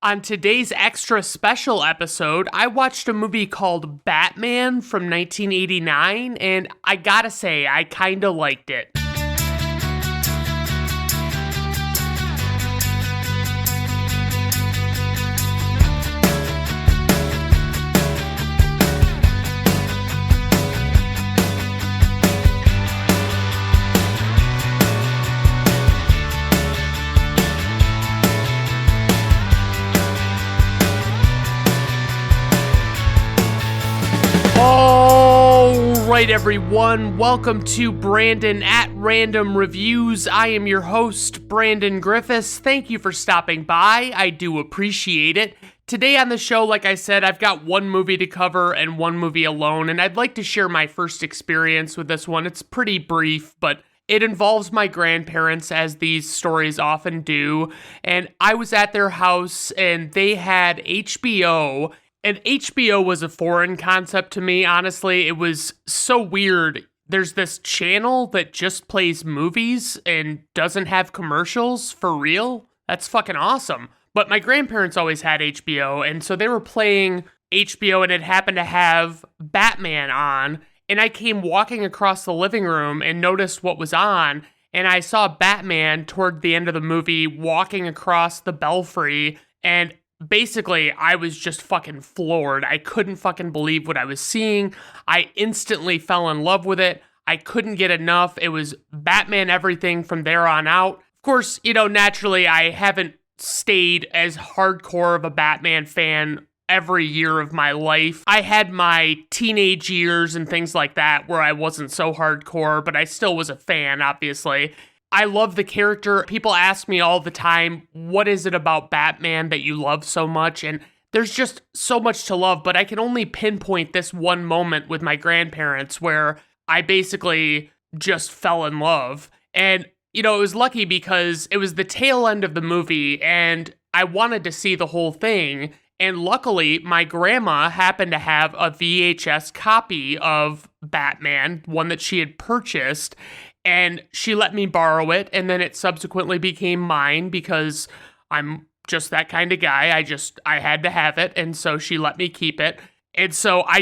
On today's extra special episode, I watched a movie called Batman from 1989, and I gotta say, I kinda liked it. Alright everyone, welcome to Brandon at Random Reviews. I am your host, Brandon Griffiths. Thank you for stopping by. I do appreciate it. Today on the show, like I said, I've got one movie to cover and one movie alone, and I'd like to share my first experience with this one. It's pretty brief, but it involves my grandparents, as these stories often do, and I was at their house, and they had HBO. And HBO was a foreign concept to me, honestly. It was so weird. There's this channel that just plays movies and doesn't have commercials for real. That's fucking awesome. But my grandparents always had HBO, and so they were playing HBO, and it happened to have Batman on. And I came walking across the living room and noticed what was on, and I saw Batman toward the end of the movie walking across the belfry, and basically, I was just fucking floored. I couldn't fucking believe what I was seeing. I instantly fell in love with it. I couldn't get enough. It was Batman everything from there on out. Of course, naturally, I haven't stayed as hardcore of a Batman fan every year of my life. I had my teenage years and things like that where I wasn't so hardcore, but I still was a fan, obviously. I love the character. People ask me all the time, what is it about Batman that you love so much? And there's just so much to love, but I can only pinpoint this one moment with my grandparents where I basically just fell in love. And, it was lucky because it was the tail end of the movie and I wanted to see the whole thing. And luckily, my grandma happened to have a VHS copy of Batman, one that she had purchased. And she let me borrow it, and then it subsequently became mine because I'm just that kind of guy. I had to have it, and so she let me keep it. And so I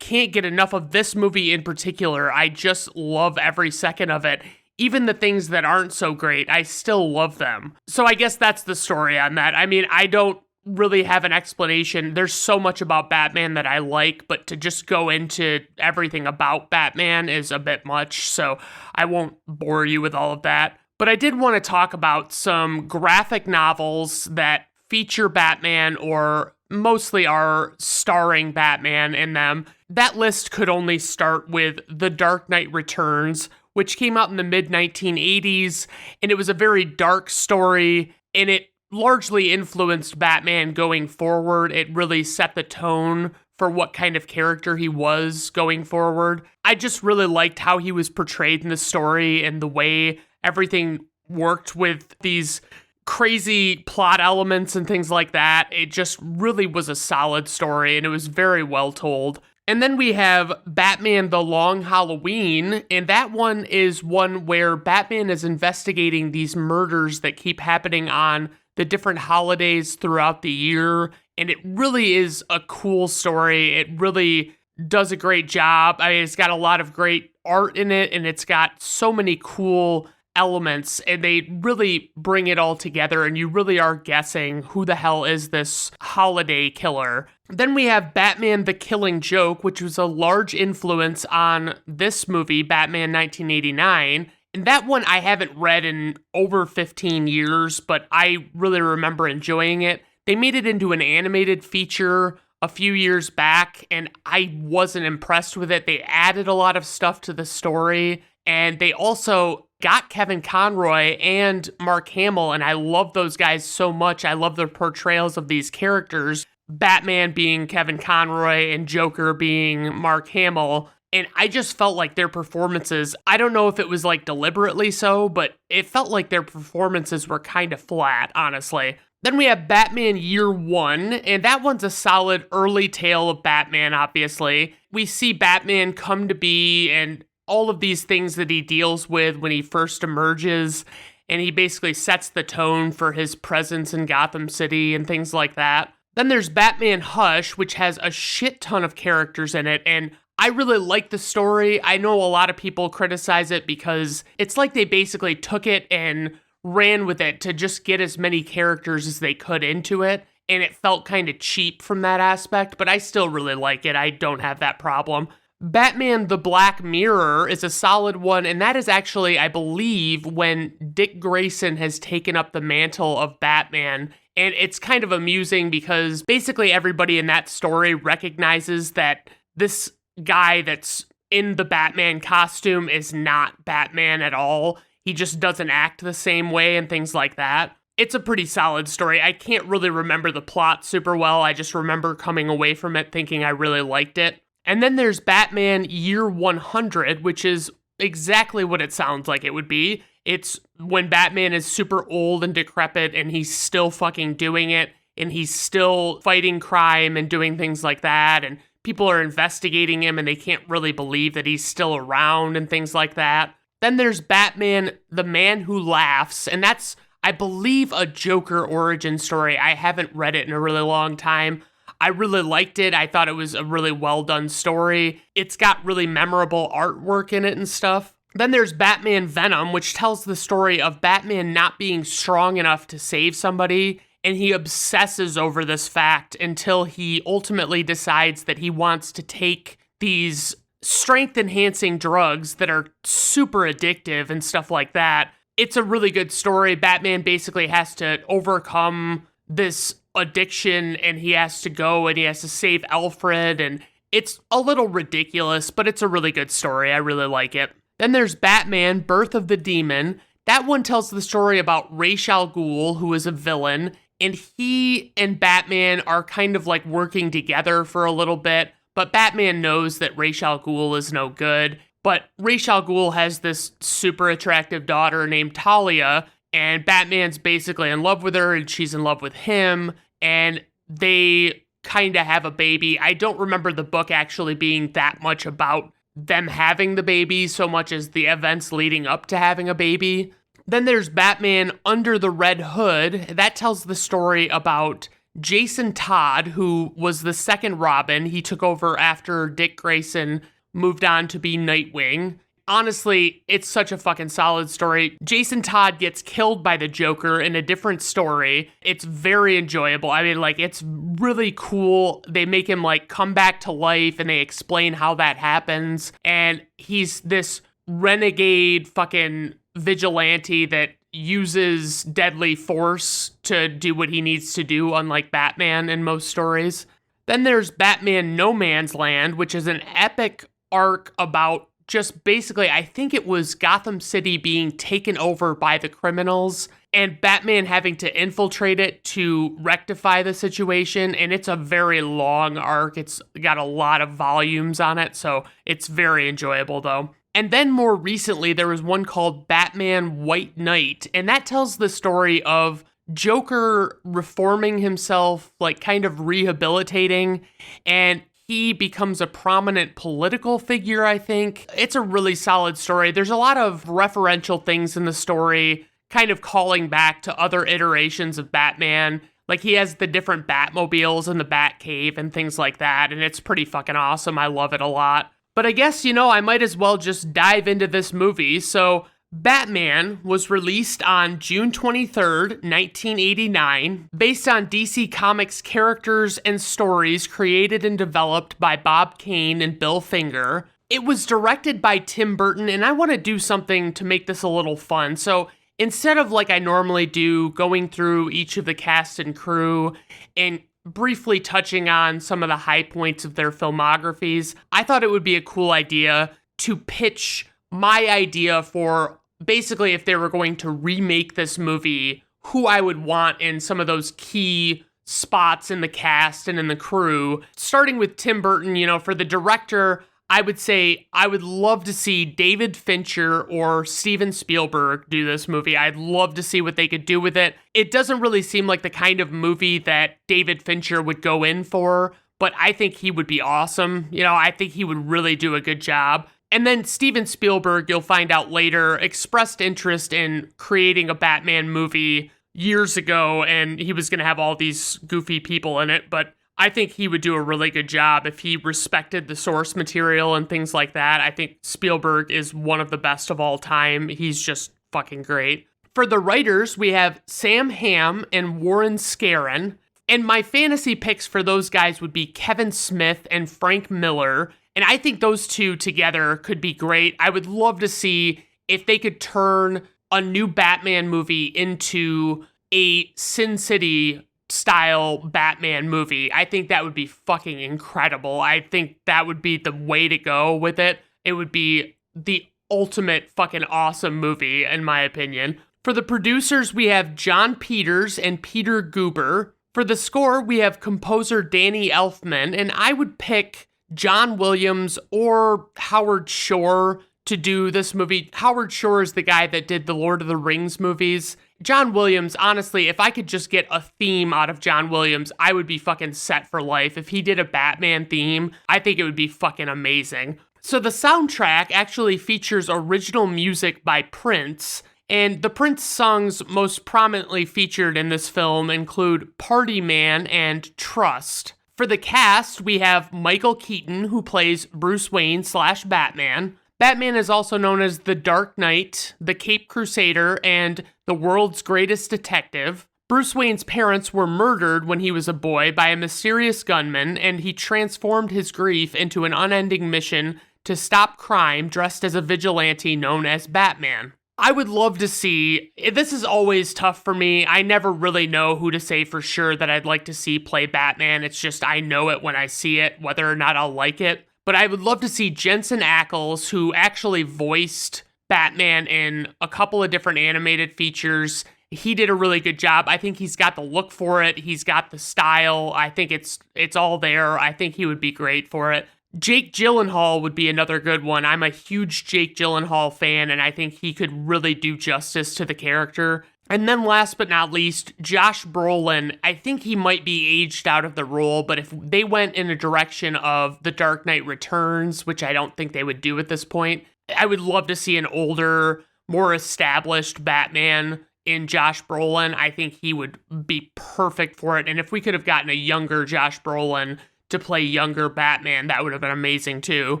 can't get enough of this movie in particular. I just love every second of it. Even the things that aren't so great, I still love them. So I guess that's the story on that. I mean, I don't really have an explanation. There's so much about Batman that I like, but to just go into everything about Batman is a bit much, so I won't bore you with all of that. But I did want to talk about some graphic novels that feature Batman or mostly are starring Batman in them. That list could only start with The Dark Knight Returns, which came out in the mid-1980s, and it was a very dark story, and it largely influenced Batman going forward. It really set the tone for what kind of character he was going forward. I just really liked how he was portrayed in the story and the way everything worked with these crazy plot elements and things like that. It just really was a solid story and it was very well told. And then we have Batman The Long Halloween, and that one is one where Batman is investigating these murders that keep happening on the different holidays throughout the year, and it really is a cool story. It really does a great job. I mean, it's got a lot of great art in it, and it's got so many cool elements, and they really bring it all together, and you really are guessing who the hell is this holiday killer. Then we have Batman The Killing Joke, which was a large influence on this movie, Batman 1989, and that one I haven't read in over 15 years, but I really remember enjoying it. They made it into an animated feature a few years back, and I wasn't impressed with it. They added a lot of stuff to the story, and they also got Kevin Conroy and Mark Hamill, and I love those guys so much. I love their portrayals of these characters, Batman being Kevin Conroy and Joker being Mark Hamill. And I just felt like their performances, I don't know if it was like deliberately so, but it felt like their performances were kind of flat, honestly. Then we have Batman Year One, and that one's a solid early tale of Batman, obviously. We see Batman come to be and all of these things that he deals with when he first emerges. and he basically sets the tone for his presence in Gotham City and things like that. Then there's Batman Hush, which has a shit ton of characters in it, and I really like the story. I know a lot of people criticize it because it's like they basically took it and ran with it to just get as many characters as they could into it, and it felt kind of cheap from that aspect, but I still really like it. I don't have that problem. Batman the Black Mirror is a solid one, and that is actually, I believe, when Dick Grayson has taken up the mantle of Batman. And it's kind of amusing because basically everybody in that story recognizes that this guy that's in the Batman costume is not Batman at all. He just doesn't act the same way and things like that. It's a pretty solid story. I can't really remember the plot super well. I just remember coming away from it thinking I really liked it. And then there's Batman Year 100, which is exactly what it sounds like it would be. It's when Batman is super old and decrepit and he's still fucking doing it and he's still fighting crime and doing things like that, and people are investigating him and they can't really believe that he's still around and things like that. Then there's Batman The Man Who Laughs, and that's, I believe, a Joker origin story. I haven't read it in a really long time. I really liked it. I thought it was a really well done story. It's got really memorable artwork in it and stuff. Then there's Batman Venom, which tells the story of Batman not being strong enough to save somebody, and he obsesses over this fact until he ultimately decides that he wants to take these strength-enhancing drugs that are super addictive and stuff like that. It's a really good story. Batman basically has to overcome this addiction, and he has to go and he has to save Alfred, and it's a little ridiculous, but it's a really good story. I really like it. Then there's Batman Birth of the Demon. That one tells the story about Ra's al Ghul, who is a villain, and he and Batman are kind of like working together for a little bit, but Batman knows that Ra's al Ghul is no good. But Ra's al Ghul has this super attractive daughter named Talia, and Batman's basically in love with her, and she's in love with him, and they kind of have a baby. I don't remember the book actually being that much about them having the baby so much as the events leading up to having a baby. Then there's Batman Under the Red Hood. That tells the story about Jason Todd, who was the second Robin. He took over after Dick Grayson moved on to be Nightwing. Honestly, it's such a fucking solid story. Jason Todd gets killed by the Joker in a different story. It's very enjoyable. I mean, like, it's really cool. They make him, like, come back to life, and they explain how that happens. And he's this renegade fucking vigilante that uses deadly force to do what he needs to do, unlike Batman in most stories. Then there's Batman No Man's Land, which is an epic arc about just basically, I think it was Gotham City being taken over by the criminals and Batman having to infiltrate it to rectify the situation. And it's a very long arc. It's got a lot of volumes on it, so it's very enjoyable though. And then more recently, there was one called Batman White Knight, and that tells the story of Joker reforming himself, like kind of rehabilitating, and he becomes a prominent political figure, I think. It's a really solid story. There's a lot of referential things in the story, kind of calling back to other iterations of Batman. Like, he has the different Batmobiles in the Batcave and things like that, and it's pretty fucking awesome. I love it a lot. But I guess, I might as well just dive into this movie. So, Batman was released on June 23rd, 1989, based on DC Comics characters and stories created and developed by Bob Kane and Bill Finger. It was directed by Tim Burton, and I want to do something to make this a little fun. So instead of like I normally do, going through each of the cast and crew and briefly touching on some of the high points of their filmographies, I thought it would be a cool idea to pitch my idea for basically if they were going to remake this movie, who I would want in some of those key spots in the cast and in the crew. Starting with Tim Burton, for the director, I would say I would love to see David Fincher or Steven Spielberg do this movie. I'd love to see what they could do with it. It doesn't really seem like the kind of movie that David Fincher would go in for, but I think he would be awesome. I think he would really do a good job. And then Steven Spielberg, you'll find out later, expressed interest in creating a Batman movie years ago, and he was going to have all these goofy people in it, but I think he would do a really good job if he respected the source material and things like that. I think Spielberg is one of the best of all time. He's just fucking great. For the writers, we have Sam Hamm and Warren Scarron. And my fantasy picks for those guys would be Kevin Smith and Frank Miller. And I think those two together could be great. I would love to see if they could turn a new Batman movie into a Sin City style Batman movie. I think that would be fucking incredible. I think that would be the way to go with it. It would be the ultimate fucking awesome movie, in my opinion. For the producers, we have John Peters and Peter Guber. For the score, we have composer Danny Elfman, and I would pick John Williams or Howard Shore to do this movie. Howard Shore is the guy that did the Lord of the Rings movies. John Williams, honestly, if I could just get a theme out of John Williams, I would be fucking set for life. If he did a Batman theme, I think it would be fucking amazing. So the soundtrack actually features original music by Prince, and the Prince songs most prominently featured in this film include Party Man and Trust. For the cast, we have Michael Keaton, who plays Bruce Wayne / Batman. Batman is also known as the Dark Knight, the Cape Crusader, and the world's greatest detective. Bruce Wayne's parents were murdered when he was a boy by a mysterious gunman, and he transformed his grief into an unending mission to stop crime dressed as a vigilante known as Batman. I would love to see, this is always tough for me, I never really know who to say for sure that I'd like to see play Batman, it's just I know it when I see it, whether or not I'll like it. But I would love to see Jensen Ackles, who actually voiced Batman in a couple of different animated features. He did a really good job. I think he's got the look for it. He's got the style. I think it's all there. I think he would be great for it. Jake Gyllenhaal would be another good one. I'm a huge Jake Gyllenhaal fan, and I think he could really do justice to the character. And then last but not least, Josh Brolin. I think he might be aged out of the role, but if they went in a direction of The Dark Knight Returns, which I don't think they would do at this point, I would love to see an older, more established Batman in Josh Brolin. I think he would be perfect for it. And if we could have gotten a younger Josh Brolin to play younger Batman, that would have been amazing too.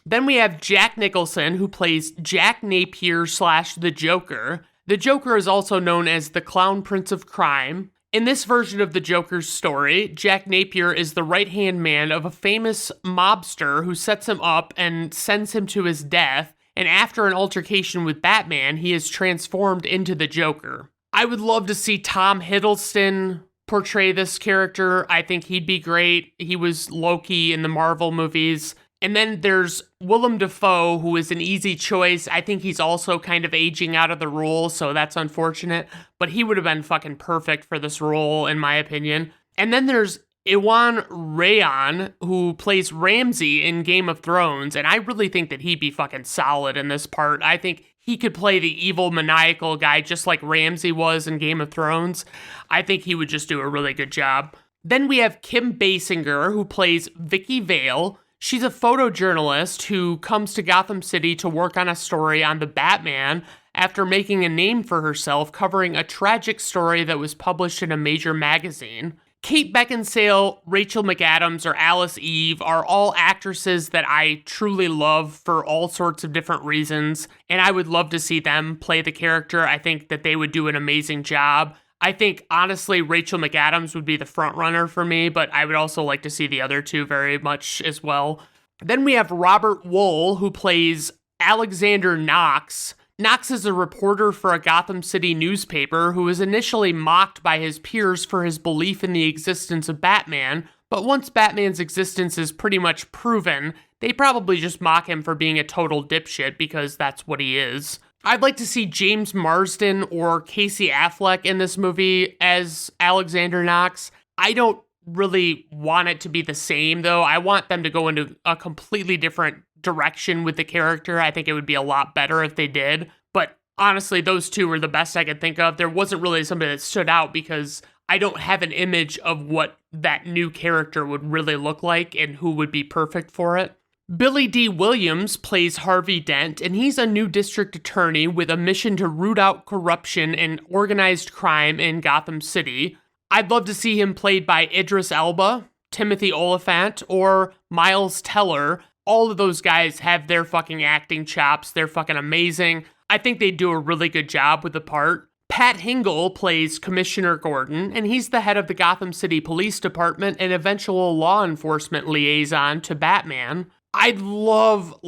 Then we have Jack Nicholson, who plays Jack Napier / the Joker. The Joker is also known as the Clown Prince of Crime. In this version of the Joker's story, Jack Napier is the right-hand man of a famous mobster who sets him up and sends him to his death, and after an altercation with Batman, he is transformed into the Joker. I would love to see Tom Hiddleston portray this character. I think he'd be great. He was Loki in the Marvel movies. And then there's Willem Dafoe, who is an easy choice. I think he's also kind of aging out of the role, so that's unfortunate. But he would have been fucking perfect for this role, in my opinion. And then there's Iwan Rheon, who plays Ramsay in Game of Thrones, and I really think that he'd be fucking solid in this part. I think he could play the evil, maniacal guy just like Ramsay was in Game of Thrones. I think he would just do a really good job. Then we have Kim Basinger, who plays Vicky Vale. She's a photojournalist who comes to Gotham City to work on a story on the Batman after making a name for herself covering a tragic story that was published in a major magazine. Kate Beckinsale, Rachel McAdams, or Alice Eve are all actresses that I truly love for all sorts of different reasons, and I would love to see them play the character. I think that they would do an amazing job. I think, honestly, Rachel McAdams would be the front runner for me, but I would also like to see the other two very much as well. Then we have Robert Wool, who plays Alexander Knox. Knox is a reporter for a Gotham City newspaper who was initially mocked by his peers for his belief in the existence of Batman, but once Batman's existence is pretty much proven, they probably just mock him for being a total dipshit because that's what he is. I'd like to see James Marsden or Casey Affleck in this movie as Alexander Knox. I don't really want it to be the same, though. I want them to go into a completely different direction with the character. I think it would be a lot better if they did. But honestly, those two were the best I could think of. There wasn't really somebody that stood out because I don't have an image of what that new character would really look like and who would be perfect for it. Billy D. Williams plays Harvey Dent, and he's a new district attorney with a mission to root out corruption and organized crime in Gotham City. I'd love to see him played by Idris Elba, Timothy Olyphant, or Miles Teller. All of those guys have their fucking acting chops. They're fucking amazing. I think they do a really good job with the part. Pat Hingle plays Commissioner Gordon, and he's the head of the Gotham City Police Department and eventual law enforcement liaison to Batman. I'd love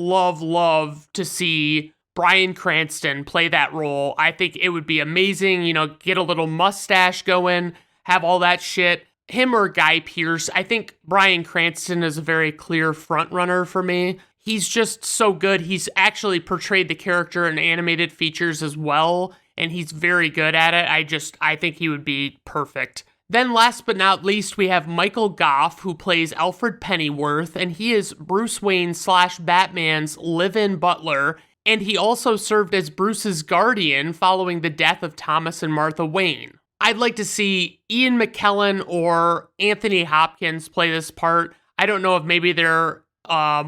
to see Bryan Cranston play that role. I think it would be amazing, get a little mustache going, have all that shit. Him or Guy Pearce. I think Bryan Cranston is a very clear frontrunner for me. He's just so good. He's actually portrayed the character in animated features as well, and he's very good at it. I think he would be perfect. Then last but not least, we have Michael Goff, who plays Alfred Pennyworth, and he is Bruce Wayne / Batman's live-in butler, and he also served as Bruce's guardian following the death of Thomas and Martha Wayne. I'd like to see Ian McKellen or Anthony Hopkins play this part. I don't know if maybe they're I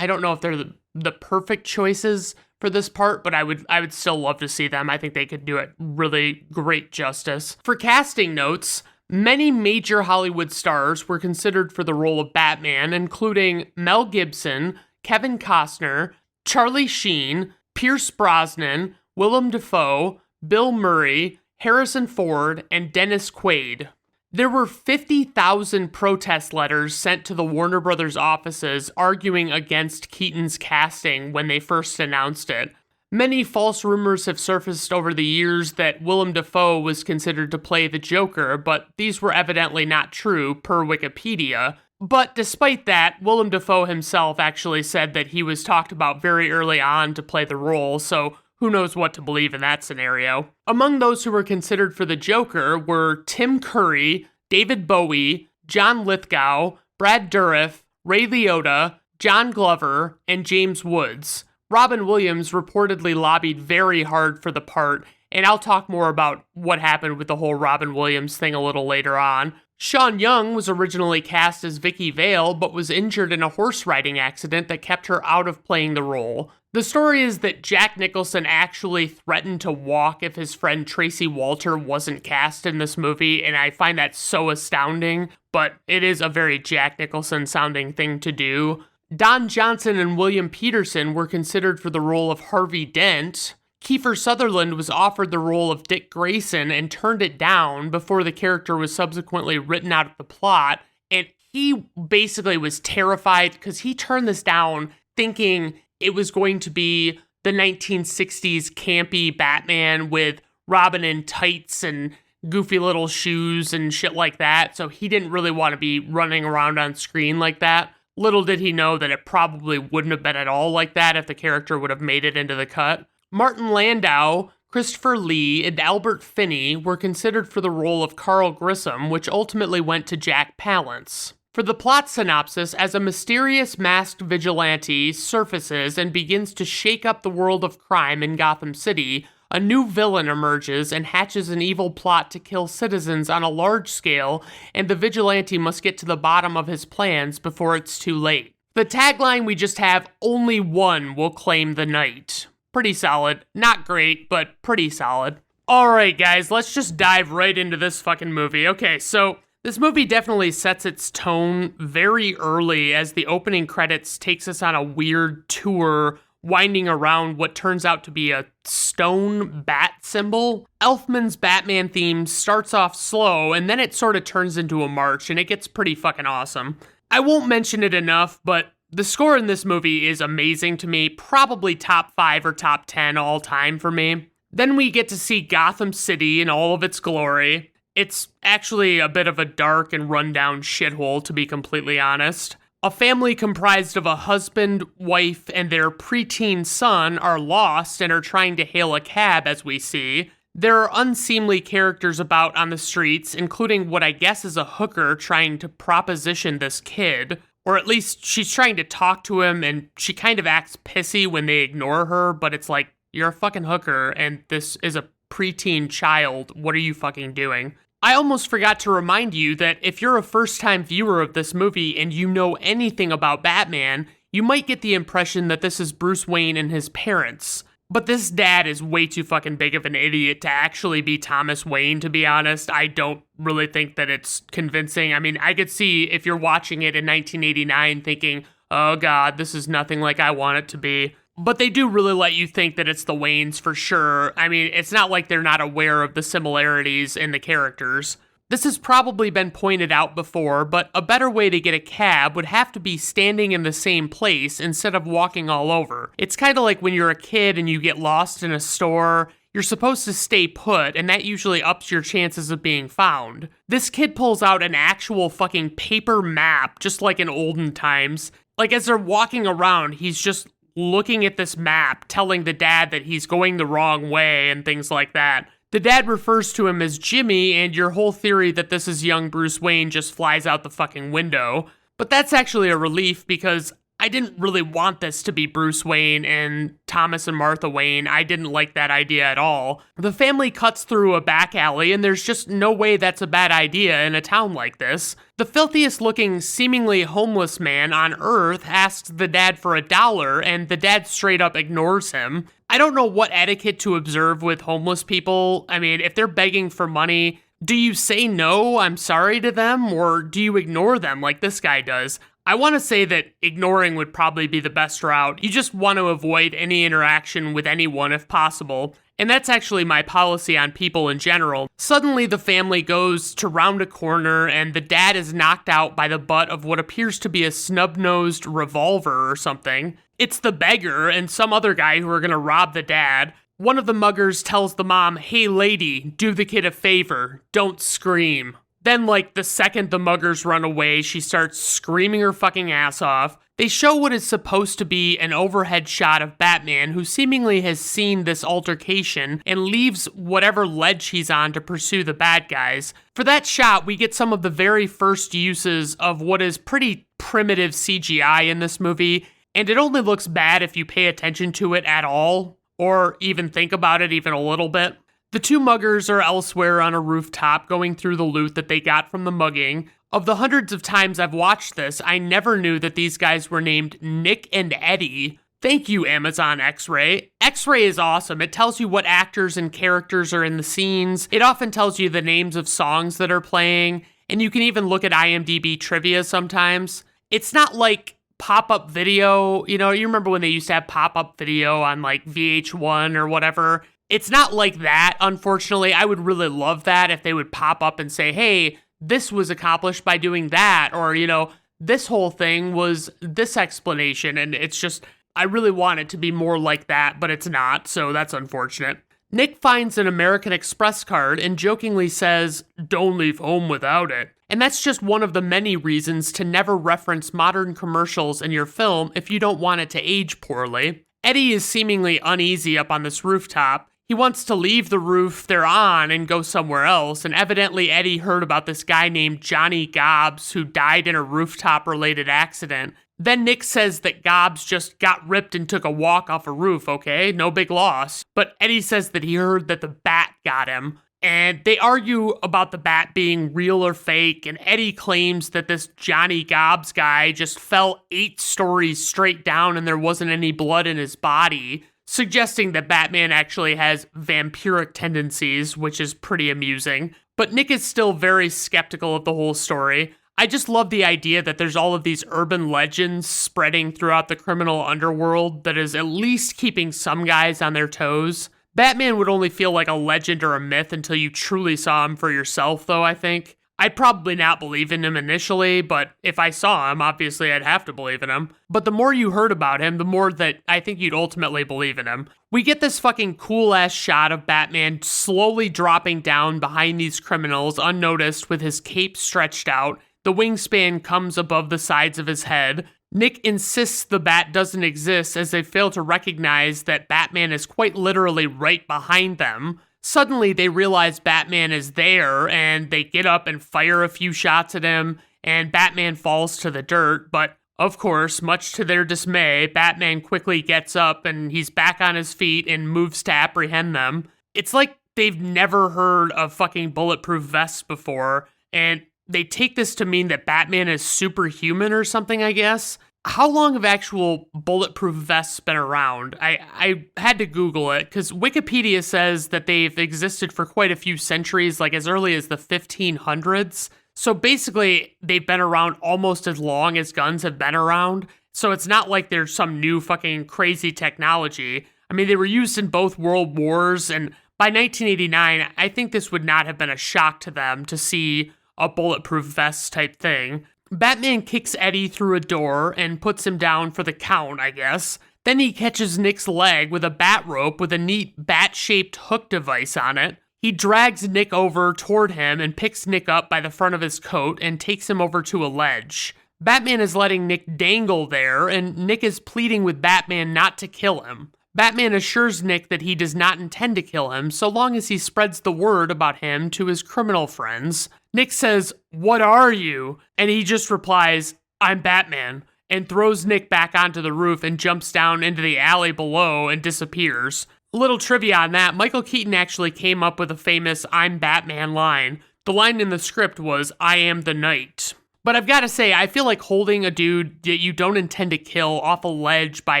don't know if they're the perfect choices for this part, but I would still love to see them. I think they could do it really great justice. For casting notes, many major Hollywood stars were considered for the role of Batman, including Mel Gibson, Kevin Costner, Charlie Sheen, Pierce Brosnan, Willem Dafoe, Bill Murray, Harrison Ford, and Dennis Quaid. There were 50,000 protest letters sent to the Warner Brothers offices arguing against Keaton's casting when they first announced it. Many false rumors have surfaced over the years that Willem Dafoe was considered to play the Joker, but these were evidently not true, per Wikipedia. But despite that, Willem Dafoe himself actually said that he was talked about very early on to play the role, so who knows what to believe in that scenario. Among those who were considered for the Joker were Tim Curry, David Bowie, John Lithgow, Brad Dourif, Ray Liotta, John Glover, and James Woods. Robin Williams reportedly lobbied very hard for the part, and I'll talk more about what happened with the whole Robin Williams thing a little later on. Sean Young was originally cast as Vicky Vale, but was injured in a horse riding accident that kept her out of playing the role. The story is that Jack Nicholson actually threatened to walk if his friend Tracy Walter wasn't cast in this movie, and I find that so astounding, but it is a very Jack Nicholson sounding thing to do. Don Johnson and William Peterson were considered for the role of Harvey Dent. Kiefer Sutherland was offered the role of Dick Grayson and turned it down before the character was subsequently written out of the plot, and he basically was terrified because he turned this down thinking it was going to be the 1960s campy Batman with Robin in tights and goofy little shoes and shit like that, so he didn't really want to be running around on screen like that. Little did he know that it probably wouldn't have been at all like that if the character would have made it into the cut. Martin Landau, Christopher Lee, and Albert Finney were considered for the role of Carl Grissom, which ultimately went to Jack Palance. For the plot synopsis, as a mysterious masked vigilante surfaces and begins to shake up the world of crime in Gotham City, a new villain emerges and hatches an evil plot to kill citizens on a large scale, and the vigilante must get to the bottom of his plans before it's too late. The tagline we just have, "Only one will claim the night." Pretty solid. Not great, but pretty solid. Alright guys, let's just dive right into this fucking movie. Okay, so this movie definitely sets its tone very early as the opening credits takes us on a weird tour winding around what turns out to be a stone bat symbol. Elfman's Batman theme starts off slow and then it sort of turns into a march and it gets pretty fucking awesome. I won't mention it enough, but the score in this movie is amazing to me, probably top 5 or top 10 all time for me. Then we get to see Gotham City in all of its glory. It's actually a bit of a dark and rundown shithole, to be completely honest. A family comprised of a husband, wife, and their preteen son are lost and are trying to hail a cab, as we see. There are unseemly characters about on the streets, including what I guess is a hooker trying to proposition this kid. Or at least she's trying to talk to him, and she kind of acts pissy when they ignore her, but it's like, you're a fucking hooker, and this is a preteen child. What are you fucking doing? I almost forgot to remind you that if you're a first-time viewer of this movie and you know anything about Batman, you might get the impression that this is Bruce Wayne and his parents. But this dad is way too fucking big of an idiot to actually be Thomas Wayne, to be honest. I don't really think that it's convincing. I mean, I could see if you're watching it in 1989 thinking, oh god, this is nothing like I want it to be. But they do really let you think that it's the Waynes for sure. I mean, it's not like they're not aware of the similarities in the characters. This has probably been pointed out before, but a better way to get a cab would have to be standing in the same place instead of walking all over. It's kind of like when you're a kid and you get lost in a store. You're supposed to stay put, and that usually ups your chances of being found. This kid pulls out an actual fucking paper map, just like in olden times. Like, as they're walking around, he's just looking at this map, telling the dad that he's going the wrong way and things like that. The dad refers to him as Jimmy, and your whole theory that this is young Bruce Wayne just flies out the fucking window. But that's actually a relief, because I didn't really want this to be Bruce Wayne and Thomas and Martha Wayne. I didn't like that idea at all. The family cuts through a back alley, and there's just no way that's a bad idea in a town like this. The filthiest looking, seemingly homeless man on Earth asks the dad for $1, and the dad straight up ignores him. I don't know what etiquette to observe with homeless people. I mean, if they're begging for money, do you say no, I'm sorry to them, or do you ignore them like this guy does? I want to say that ignoring would probably be the best route. You just want to avoid any interaction with anyone if possible. And that's actually my policy on people in general. Suddenly the family goes to round a corner and the dad is knocked out by the butt of what appears to be a snub-nosed revolver or something. It's the beggar and some other guy who are going to rob the dad. One of the muggers tells the mom, "Hey lady, do the kid a favor, don't scream." Then, like, the second the muggers run away, she starts screaming her fucking ass off. They show what is supposed to be an overhead shot of Batman, who seemingly has seen this altercation and leaves whatever ledge he's on to pursue the bad guys. For that shot, we get some of the very first uses of what is pretty primitive CGI in this movie, and it only looks bad if you pay attention to it at all, or even think about it even a little bit. The two muggers are elsewhere on a rooftop going through the loot that they got from the mugging. Of the hundreds of times I've watched this, I never knew that these guys were named Nick and Eddie. Thank you, Amazon X-Ray. X-Ray is awesome. It tells you what actors and characters are in the scenes. It often tells you the names of songs that are playing, and you can even look at IMDb trivia sometimes. It's not like pop-up video. You know, you remember when they used to have pop-up video on like VH1 or whatever? It's not like that, unfortunately. I would really love that if they would pop up and say, hey, this was accomplished by doing that, or, you know, this whole thing was this explanation, and it's just, I really want it to be more like that, but it's not, so that's unfortunate. Nick finds an American Express card and jokingly says, "Don't leave home without it." And that's just one of the many reasons to never reference modern commercials in your film if you don't want it to age poorly. Eddie is seemingly uneasy up on this rooftop. He wants to leave the roof they're on and go somewhere else, and evidently Eddie heard about this guy named Johnny Gobbs who died in a rooftop-related accident. Then Nick says that Gobbs just got ripped and took a walk off a roof, okay? No big loss. But Eddie says that he heard that the bat got him, and they argue about the bat being real or fake, and Eddie claims that this Johnny Gobbs guy just fell 8 stories straight down and there wasn't any blood in his body, suggesting that Batman actually has vampiric tendencies, which is pretty amusing. But Nick is still very skeptical of the whole story. I just love the idea that there's all of these urban legends spreading throughout the criminal underworld that is at least keeping some guys on their toes. Batman would only feel like a legend or a myth until you truly saw him for yourself, though, I think. I'd probably not believe in him initially, but if I saw him, obviously I'd have to believe in him. But the more you heard about him, the more that I think you'd ultimately believe in him. We get this fucking cool-ass shot of Batman slowly dropping down behind these criminals unnoticed with his cape stretched out. The wingspan comes above the sides of his head. Nick insists the bat doesn't exist as they fail to recognize that Batman is quite literally right behind them. Suddenly, they realize Batman is there, and they get up and fire a few shots at him, and Batman falls to the dirt. But, of course, much to their dismay, Batman quickly gets up, and he's back on his feet and moves to apprehend them. It's like they've never heard of fucking bulletproof vests before, and they take this to mean that Batman is superhuman or something, I guess. How long have actual bulletproof vests been around? I had to Google it, because Wikipedia says that they've existed for quite a few centuries, like as early as the 1500s. So basically, they've been around almost as long as guns have been around. So it's not like there's some new fucking crazy technology. I mean, they were used in both world wars, and by 1989, I think this would not have been a shock to them to see a bulletproof vest type thing. Batman kicks Eddie through a door and puts him down for the count, I guess. Then he catches Nick's leg with a bat rope with a neat bat-shaped hook device on it. He drags Nick over toward him and picks Nick up by the front of his coat and takes him over to a ledge. Batman is letting Nick dangle there, and Nick is pleading with Batman not to kill him. Batman assures Nick that he does not intend to kill him so long as he spreads the word about him to his criminal friends. Nick says, "What are you?" And he just replies, "I'm Batman," and throws Nick back onto the roof and jumps down into the alley below and disappears. A little trivia on that, Michael Keaton actually came up with a famous "I'm Batman" line. The line in the script was, "I am the Knight." But I've got to say, I feel like holding a dude that you don't intend to kill off a ledge by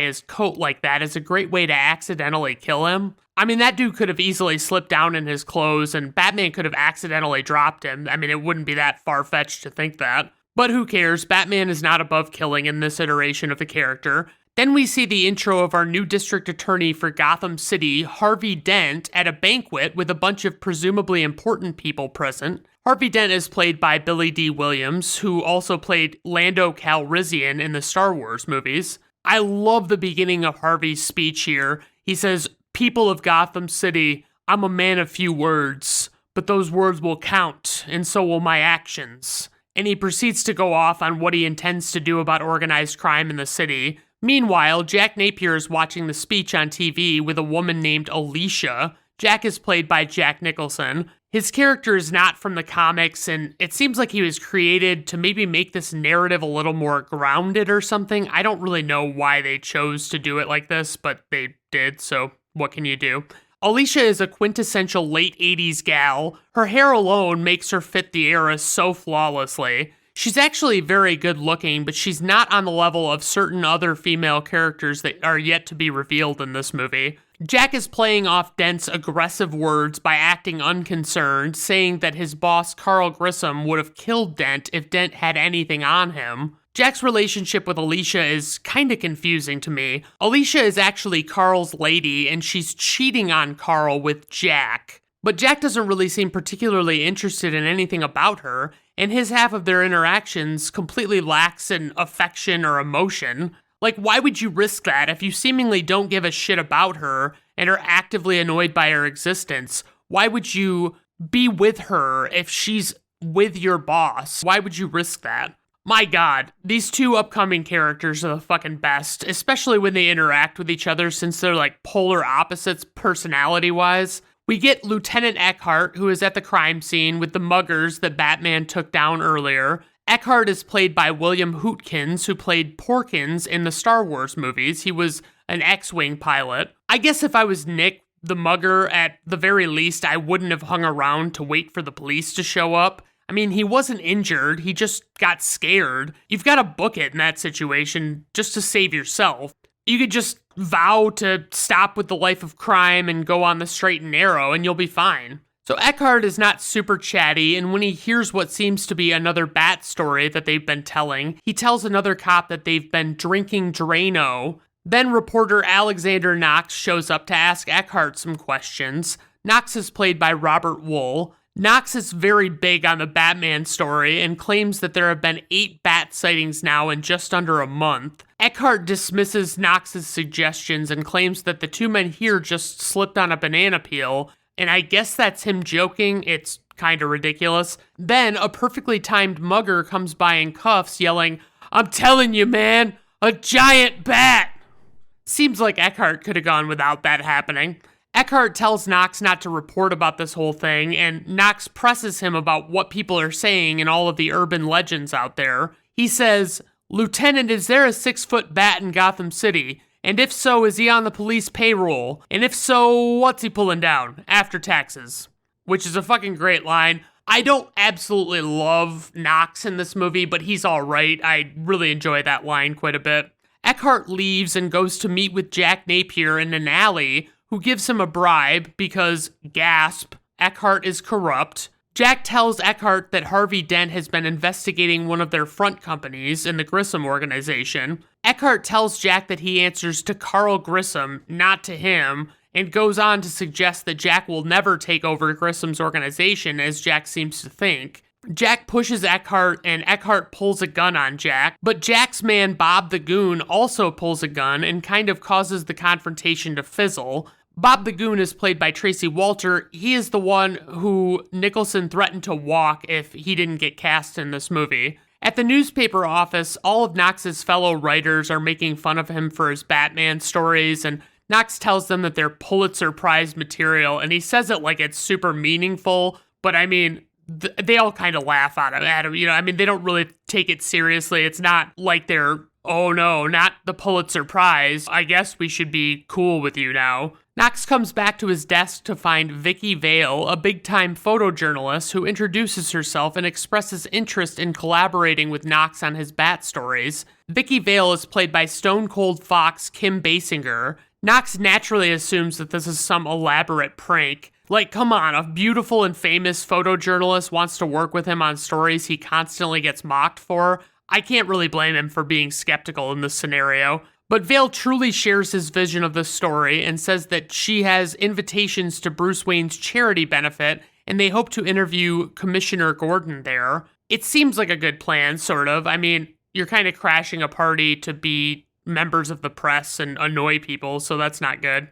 his coat like that is a great way to accidentally kill him. I mean, that dude could have easily slipped down in his clothes, and Batman could have accidentally dropped him. I mean, it wouldn't be that far-fetched to think that. But who cares? Batman is not above killing in this iteration of the character. Then we see the intro of our new district attorney for Gotham City, Harvey Dent, at a banquet with a bunch of presumably important people present. Harvey Dent is played by Billy D. Williams, who also played Lando Calrissian in the Star Wars movies. I love the beginning of Harvey's speech here. He says, "People of Gotham City, I'm a man of few words, but those words will count, and so will my actions." And he proceeds to go off on what he intends to do about organized crime in the city. Meanwhile, Jack Napier is watching the speech on TV with a woman named Alicia. Jack is played by Jack Nicholson. His character is not from the comics, and it seems like he was created to maybe make this narrative a little more grounded or something. I don't really know why they chose to do it like this, but they did, so what can you do? Alicia is a quintessential late 80s gal. Her hair alone makes her fit the era so flawlessly. She's actually very good looking, but she's not on the level of certain other female characters that are yet to be revealed in this movie. Jack is playing off Dent's aggressive words by acting unconcerned, saying that his boss Carl Grissom would have killed Dent if Dent had anything on him. Jack's relationship with Alicia is kinda confusing to me. Alicia is actually Carl's lady, and she's cheating on Carl with Jack. But Jack doesn't really seem particularly interested in anything about her, and his half of their interactions completely lacks in affection or emotion. Like, why would you risk that if you seemingly don't give a shit about her and are actively annoyed by her existence? Why would you be with her if she's with your boss? Why would you risk that? My God, these two upcoming characters are the fucking best, especially when they interact with each other since they're like polar opposites personality-wise. We get Lieutenant Eckhart, who is at the crime scene with the muggers that Batman took down earlier. Eckhart is played by William Hootkins, who played Porkins in the Star Wars movies. He was an X-Wing pilot. I guess if I was Nick, the mugger, at the very least, I wouldn't have hung around to wait for the police to show up. I mean, he wasn't injured, he just got scared. You've got to book it in that situation just to save yourself. You could just vow to stop with the life of crime and go on the straight and narrow, and you'll be fine. So Eckhart is not super chatty, and when he hears what seems to be another bat story that they've been telling, he tells another cop that they've been drinking Drano. Then reporter Alexander Knox shows up to ask Eckhart some questions. Knox is played by Robert Wool. Knox is very big on the Batman story and claims that there have been 8 bat sightings now in just under a month. Eckhart dismisses Knox's suggestions and claims that the two men here just slipped on a banana peel, and I guess that's him joking. It's kinda ridiculous. Then a perfectly timed mugger comes by in cuffs yelling, "I'm telling you, man, a giant bat!" Seems like Eckhart could have gone without that happening. Eckhart tells Knox not to report about this whole thing, and Knox presses him about what people are saying and all of the urban legends out there. He says, "Lieutenant, is there a 6-foot bat in Gotham City? And if so, is he on the police payroll? And if so, what's he pulling down after taxes? Which is a fucking great line. I don't absolutely love Knox in this movie, but he's all right. I really enjoy that line quite a bit. Eckhart leaves and goes to meet with Jack Napier in an alley, who gives him a bribe because, gasp, Eckhart is corrupt. Jack tells Eckhart that Harvey Dent has been investigating one of their front companies in the Grissom organization. Eckhart tells Jack that he answers to Carl Grissom, not to him, and goes on to suggest that Jack will never take over Grissom's organization, as Jack seems to think. Jack pushes Eckhart, and Eckhart pulls a gun on Jack, but Jack's man Bob the Goon also pulls a gun and kind of causes the confrontation to fizzle. Bob the Goon is played by Tracy Walter. He is the one who Nicholson threatened to walk if he didn't get cast in this movie. At the newspaper office, all of Knox's fellow writers are making fun of him for his Batman stories, and Knox tells them that they're Pulitzer Prize material, and he says it like it's super meaningful, but I mean, they all kind of laugh at him, you know, I mean, they don't really take it seriously. It's not like they're, oh no, not the Pulitzer Prize. I guess we should be cool with you now. Knox comes back to his desk to find Vicky Vale, a big-time photojournalist who introduces herself and expresses interest in collaborating with Knox on his Bat stories. Vicky Vale is played by Stone Cold Fox Kim Basinger. Knox naturally assumes that this is some elaborate prank. Like, come on, a beautiful and famous photojournalist wants to work with him on stories he constantly gets mocked for. I can't really blame him for being skeptical in this scenario. But Vale truly shares his vision of the story and says that she has invitations to Bruce Wayne's charity benefit, and they hope to interview Commissioner Gordon there. It seems like a good plan, sort of. I mean, you're kind of crashing a party to be members of the press and annoy people, so that's not good.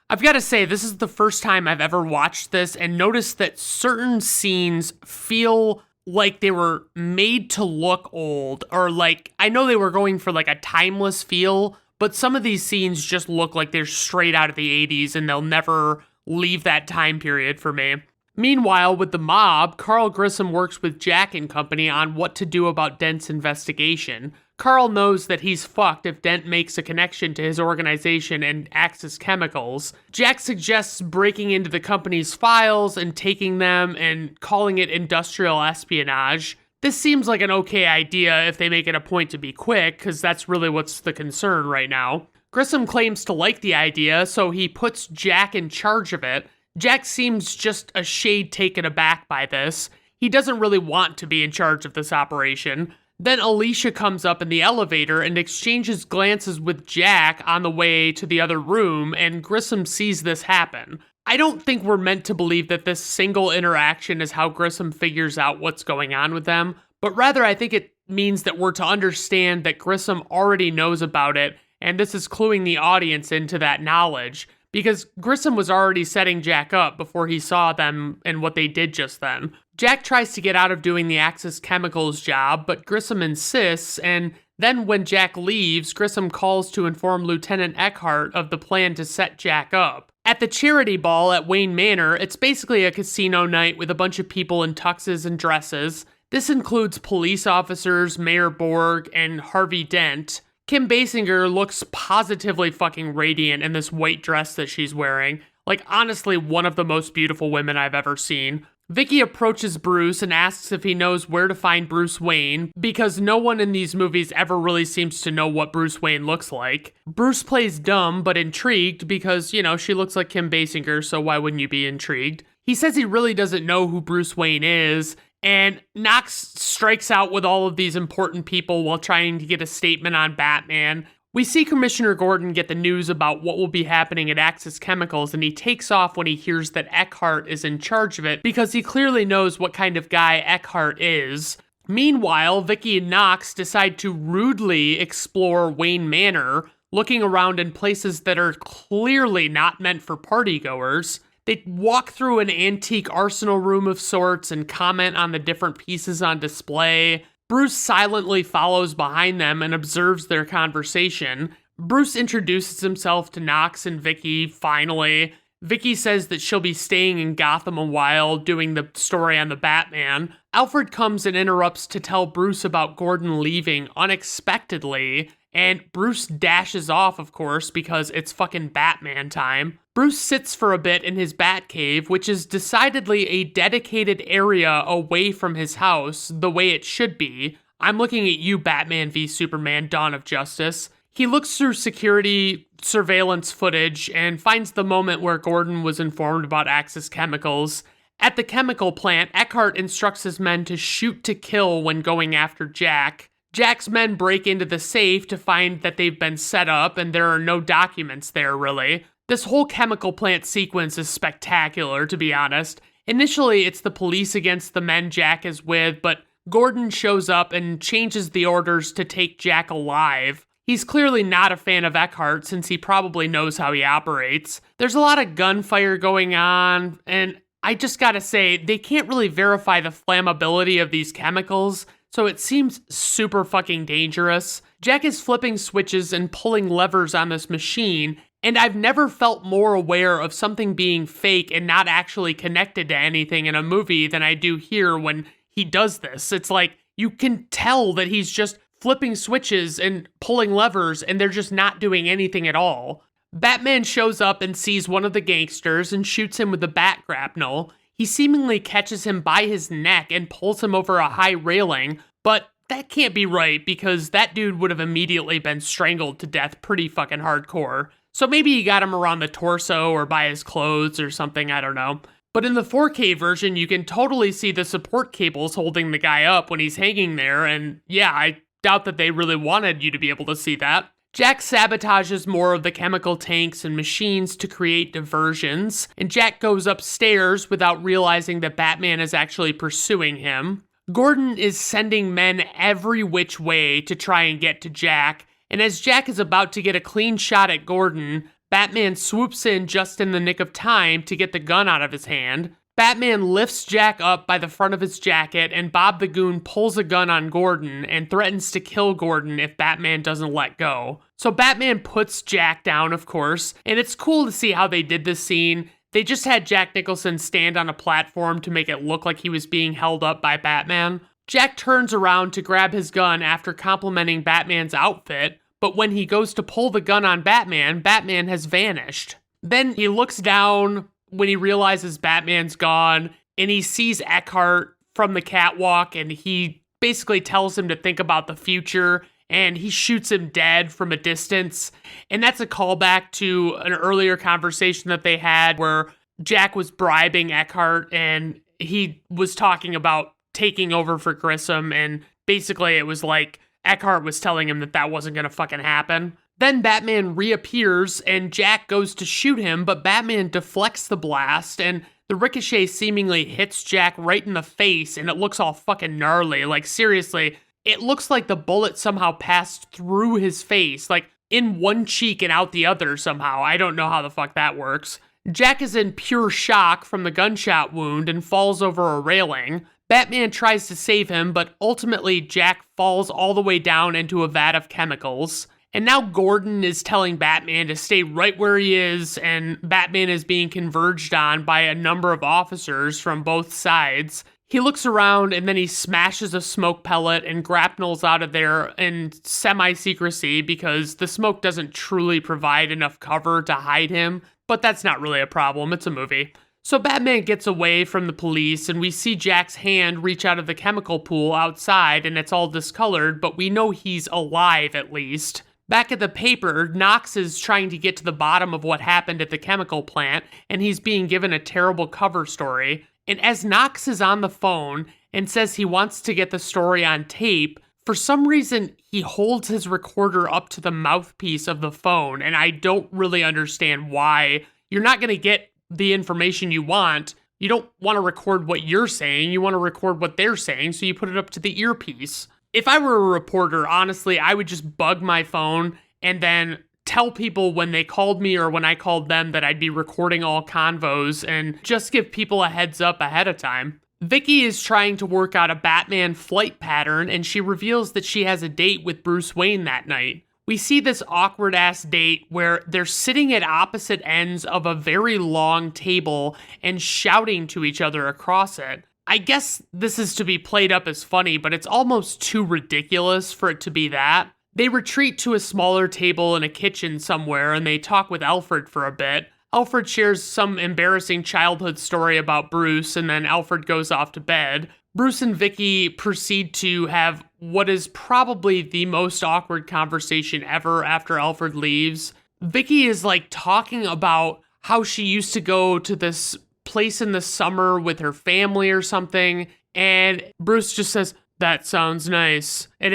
I've got to say, this is the first time I've ever watched this and noticed that certain scenes feel like they were made to look old, or like, I know they were going for like a timeless feel, but some of these scenes just look like they're straight out of the 80s and they'll never leave that time period for me. Meanwhile, with the mob, Carl Grissom works with Jack and company on what to do about Dent's investigation. Carl knows that he's fucked if Dent makes a connection to his organization and Axis Chemicals. Jack suggests breaking into the company's files and taking them and calling it industrial espionage. This seems like an okay idea if they make it a point to be quick, because that's really what's the concern right now. Grissom claims to like the idea, so he puts Jack in charge of it. Jack seems just a shade taken aback by this. He doesn't really want to be in charge of this operation. Then Alicia comes up in the elevator and exchanges glances with Jack on the way to the other room, and Grissom sees this happen. I don't think we're meant to believe that this single interaction is how Grissom figures out what's going on with them, but rather I think it means that we're to understand that Grissom already knows about it, and this is cluing the audience into that knowledge, because Grissom was already setting Jack up before he saw them and what they did just then. Jack tries to get out of doing the Axis Chemicals job, but Grissom insists, and then when Jack leaves, Grissom calls to inform Lieutenant Eckhart of the plan to set Jack up. At the charity ball at Wayne Manor, it's basically a casino night with a bunch of people in tuxes and dresses. This includes police officers, Mayor Borg, and Harvey Dent. Kim Basinger looks positively fucking radiant in this white dress that she's wearing. Like, honestly, one of the most beautiful women I've ever seen. Vicky approaches Bruce and asks if he knows where to find Bruce Wayne, because no one in these movies ever really seems to know what Bruce Wayne looks like. Bruce plays dumb, but intrigued because, you know, she looks like Kim Basinger, so why wouldn't you be intrigued? He says he really doesn't know who Bruce Wayne is, and Knox strikes out with all of these important people while trying to get a statement on Batman. We see Commissioner Gordon get the news about what will be happening at Axis Chemicals, and he takes off when he hears that Eckhart is in charge of it, because he clearly knows what kind of guy Eckhart is. Meanwhile, Vicky and Knox decide to rudely explore Wayne Manor, looking around in places that are clearly not meant for partygoers. They walk through an antique arsenal room of sorts and comment on the different pieces on display. Bruce silently follows behind them and observes their conversation. Bruce introduces himself to Knox and Vicky, finally, Vicky says that she'll be staying in Gotham a while, doing the story on the Batman. Alfred comes and interrupts to tell Bruce about Gordon leaving unexpectedly, and Bruce dashes off, of course, because it's fucking Batman time. Bruce sits for a bit in his Batcave, which is decidedly a dedicated area away from his house, the way it should be. I'm looking at you, Batman v Superman: Dawn of Justice. He looks through security surveillance footage and finds the moment where Gordon was informed about Axis chemicals. At the chemical plant, Eckhart instructs his men to shoot to kill when going after Jack. Jack's men break into the safe to find that they've been set up and there are no documents there, really. This whole chemical plant sequence is spectacular, to be honest. Initially, it's the police against the men Jack is with, but Gordon shows up and changes the orders to take Jack alive. He's clearly not a fan of Eckhart since he probably knows how he operates. There's a lot of gunfire going on, and I just gotta say, they can't really verify the flammability of these chemicals, so it seems super fucking dangerous. Jack is flipping switches and pulling levers on this machine, and I've never felt more aware of something being fake and not actually connected to anything in a movie than I do here when he does this. It's like, you can tell that he's just flipping switches and pulling levers, and they're just not doing anything at all. Batman shows up and sees one of the gangsters and shoots him with a bat grapnel. He seemingly catches him by his neck and pulls him over a high railing, but that can't be right because that dude would have immediately been strangled to death pretty fucking hardcore. So maybe he got him around the torso or by his clothes or something, I don't know. But in the 4K version, you can totally see the support cables holding the guy up when he's hanging there, and yeah, I doubt that they really wanted you to be able to see that. Jack sabotages more of the chemical tanks and machines to create diversions, and Jack goes upstairs without realizing that Batman is actually pursuing him. Gordon is sending men every which way to try and get to Jack, and as Jack is about to get a clean shot at Gordon, Batman swoops in just in the nick of time to get the gun out of his hand. Batman lifts Jack up by the front of his jacket, and Bob the Goon pulls a gun on Gordon and threatens to kill Gordon if Batman doesn't let go. So Batman puts Jack down, of course, and it's cool to see how they did this scene. They just had Jack Nicholson stand on a platform to make it look like he was being held up by Batman. Jack turns around to grab his gun after complimenting Batman's outfit, but when he goes to pull the gun on Batman, Batman has vanished. Then he looks down when he realizes Batman's gone, and he sees Eckhart from the catwalk, and he basically tells him to think about the future, and he shoots him dead from a distance. And that's a callback to an earlier conversation that they had where Jack was bribing Eckhart, and he was talking about taking over for Grissom, and basically it was like Eckhart was telling him that that wasn't gonna fucking happen. Then Batman reappears and Jack goes to shoot him, but Batman deflects the blast and the ricochet seemingly hits Jack right in the face and it looks all fucking gnarly. Like seriously, it looks like the bullet somehow passed through his face, like in one cheek and out the other somehow. I don't know how the fuck that works. Jack is in pure shock from the gunshot wound and falls over a railing. Batman tries to save him, but ultimately Jack falls all the way down into a vat of chemicals. And now Gordon is telling Batman to stay right where he is, and Batman is being converged on by a number of officers from both sides. He looks around and then he smashes a smoke pellet and grapnels out of there in semi-secrecy because the smoke doesn't truly provide enough cover to hide him, but that's not really a problem, it's a movie. So Batman gets away from the police and we see Jack's hand reach out of the chemical pool outside and it's all discolored, but we know he's alive at least. Back at the paper, Knox is trying to get to the bottom of what happened at the chemical plant, and he's being given a terrible cover story. And as Knox is on the phone and says he wants to get the story on tape, for some reason, he holds his recorder up to the mouthpiece of the phone, and I don't really understand why. You're not going to get the information you want. You don't want to record what you're saying, you want to record what they're saying, so you put it up to the earpiece. If I were a reporter, honestly, I would just bug my phone and then tell people when they called me or when I called them that I'd be recording all convos and just give people a heads up ahead of time. Vicky is trying to work out a Batman flight pattern and she reveals that she has a date with Bruce Wayne that night. we see this awkward-ass date where they're sitting at opposite ends of a very long table and shouting to each other across it. I guess this is to be played up as funny, but it's almost too ridiculous for it to be that. They retreat to a smaller table in a kitchen somewhere, and they talk with Alfred for a bit. Alfred shares some embarrassing childhood story about Bruce, and then Alfred goes off to bed. Bruce and Vicky proceed to have what is probably the most awkward conversation ever after Alfred leaves. Vicky is talking about how she used to go to this place in the summer with her family or something, and Bruce just says, "That sounds nice." And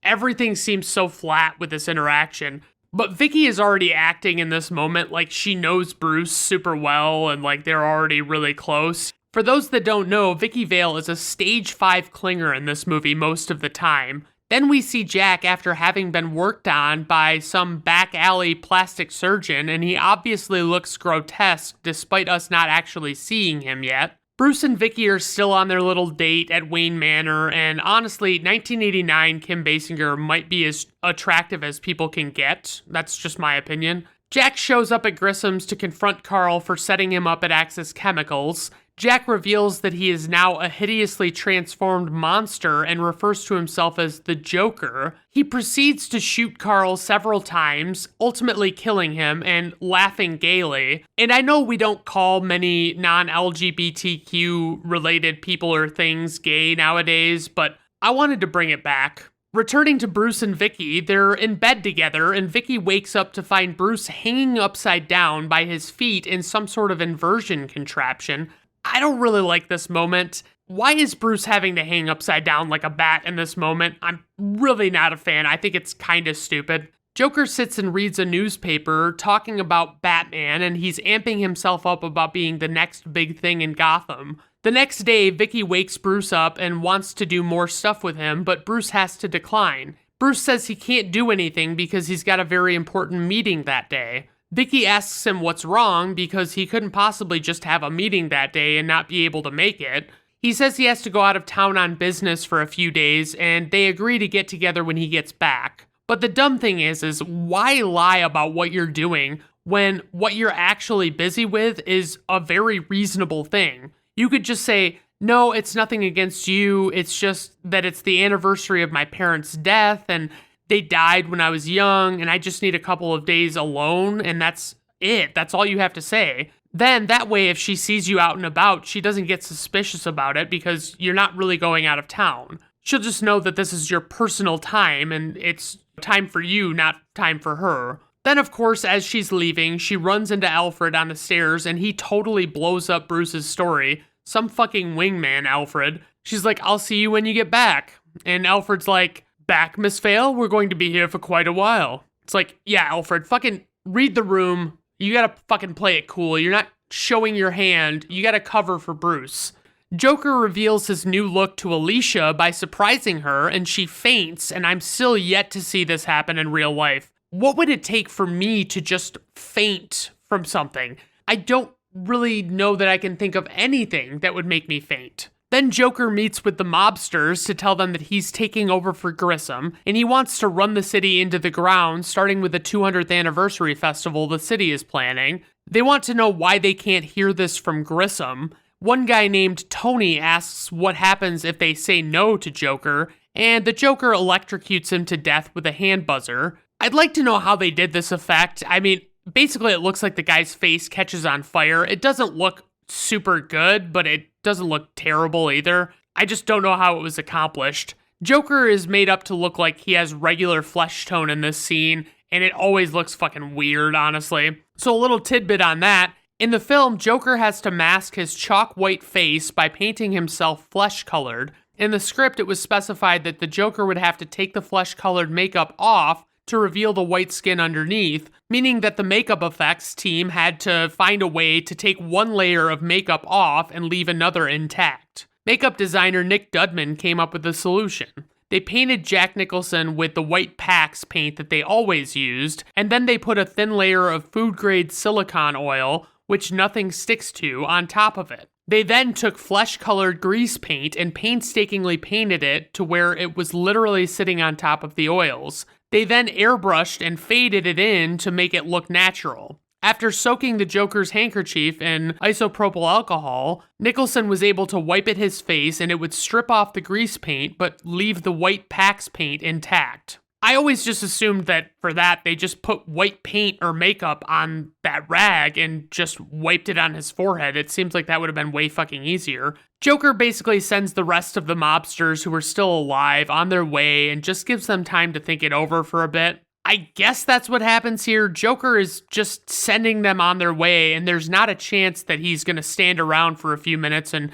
everything seems so flat with this interaction. But Vicky is already acting in this moment like she knows Bruce super well and they're already really close. For those that don't know, Vicky Vale is a stage 5 clinger in this movie most of the time. Then we see Jack after having been worked on by some back alley plastic surgeon, and he obviously looks grotesque despite us not actually seeing him yet. Bruce and Vicky are still on their little date at Wayne Manor, and honestly, 1989 Kim Basinger might be as attractive as people can get. That's just my opinion. Jack shows up at Grissom's to confront Carl for setting him up at Axis Chemicals. Jack reveals that he is now a hideously transformed monster and refers to himself as the Joker. He proceeds to shoot Carl several times, ultimately killing him and laughing gaily. And I know we don't call many non-LGBTQ related people or things gay nowadays, but I wanted to bring it back. Returning to Bruce and Vicky, they're in bed together, and Vicky wakes up to find Bruce hanging upside down by his feet in some sort of inversion contraption. I don't really like this moment. Why is Bruce having to hang upside down like a bat in this moment? I'm really not a fan. I think it's kind of stupid. Joker sits and reads a newspaper talking about Batman, and he's amping himself up about being the next big thing in Gotham. The next day, Vicky wakes Bruce up and wants to do more stuff with him, but Bruce has to decline. Bruce says he can't do anything because he's got a very important meeting that day. Vicky asks him what's wrong because he couldn't possibly just have a meeting that day and not be able to make it. He says he has to go out of town on business for a few days, and they agree to get together when he gets back. But the dumb thing is why lie about what you're doing when what you're actually busy with is a very reasonable thing? You could just say, "No, it's nothing against you. It's just that it's the anniversary of my parents' death, and they died when I was young, and I just need a couple of days alone," and that's it. That's all you have to say. Then, that way, if she sees you out and about, she doesn't get suspicious about it because you're not really going out of town. She'll just know that this is your personal time, and it's time for you, not time for her. Then, of course, as she's leaving, she runs into Alfred on the stairs, and he totally blows up Bruce's story. Some fucking wingman, Alfred. She's like, "I'll see you when you get back." And Alfred's like, "Back, Miss Vale? We're going to be here for quite a while." It's like, yeah, Alfred, fucking read the room. You gotta fucking play it cool. You're not showing your hand. You gotta cover for Bruce. Joker reveals his new look to Alicia by surprising her, and she faints, and I'm still yet to see this happen in real life. What would it take for me to just faint from something? I don't really know that I can think of anything that would make me faint. Then Joker meets with the mobsters to tell them that he's taking over for Grissom, and he wants to run the city into the ground, starting with the 200th anniversary festival the city is planning. They want to know why they can't hear this from Grissom. One guy named Tony asks what happens if they say no to Joker, and the Joker electrocutes him to death with a hand buzzer. I'd like to know how they did this effect. I mean, basically it looks like the guy's face catches on fire. It doesn't look super good, but it doesn't look terrible either. I just don't know how it was accomplished. Joker is made up to look like he has regular flesh tone in this scene, and it always looks fucking weird, honestly. So a little tidbit on that. In the film, Joker has to mask his chalk white face by painting himself flesh-colored. In the script, it was specified that the Joker would have to take the flesh-colored makeup off to reveal the white skin underneath, meaning that the makeup effects team had to find a way to take one layer of makeup off and leave another intact. Makeup designer Nick Dudman came up with a solution. They painted Jack Nicholson with the white Pax paint that they always used, and then they put a thin layer of food-grade silicone oil, which nothing sticks to, on top of it. They then took flesh-colored grease paint and painstakingly painted it to where it was literally sitting on top of the oils. They then airbrushed and faded it in to make it look natural. After soaking the Joker's handkerchief in isopropyl alcohol, Nicholson was able to wipe at his face and it would strip off the grease paint but leave the white Pax paint intact. I always just assumed that for that they just put white paint or makeup on that rag and just wiped it on his forehead. It seems like that would have been way fucking easier. Joker basically sends the rest of the mobsters who are still alive on their way and just gives them time to think it over for a bit. I guess that's what happens here. Joker is just sending them on their way, and there's not a chance that he's going to stand around for a few minutes and,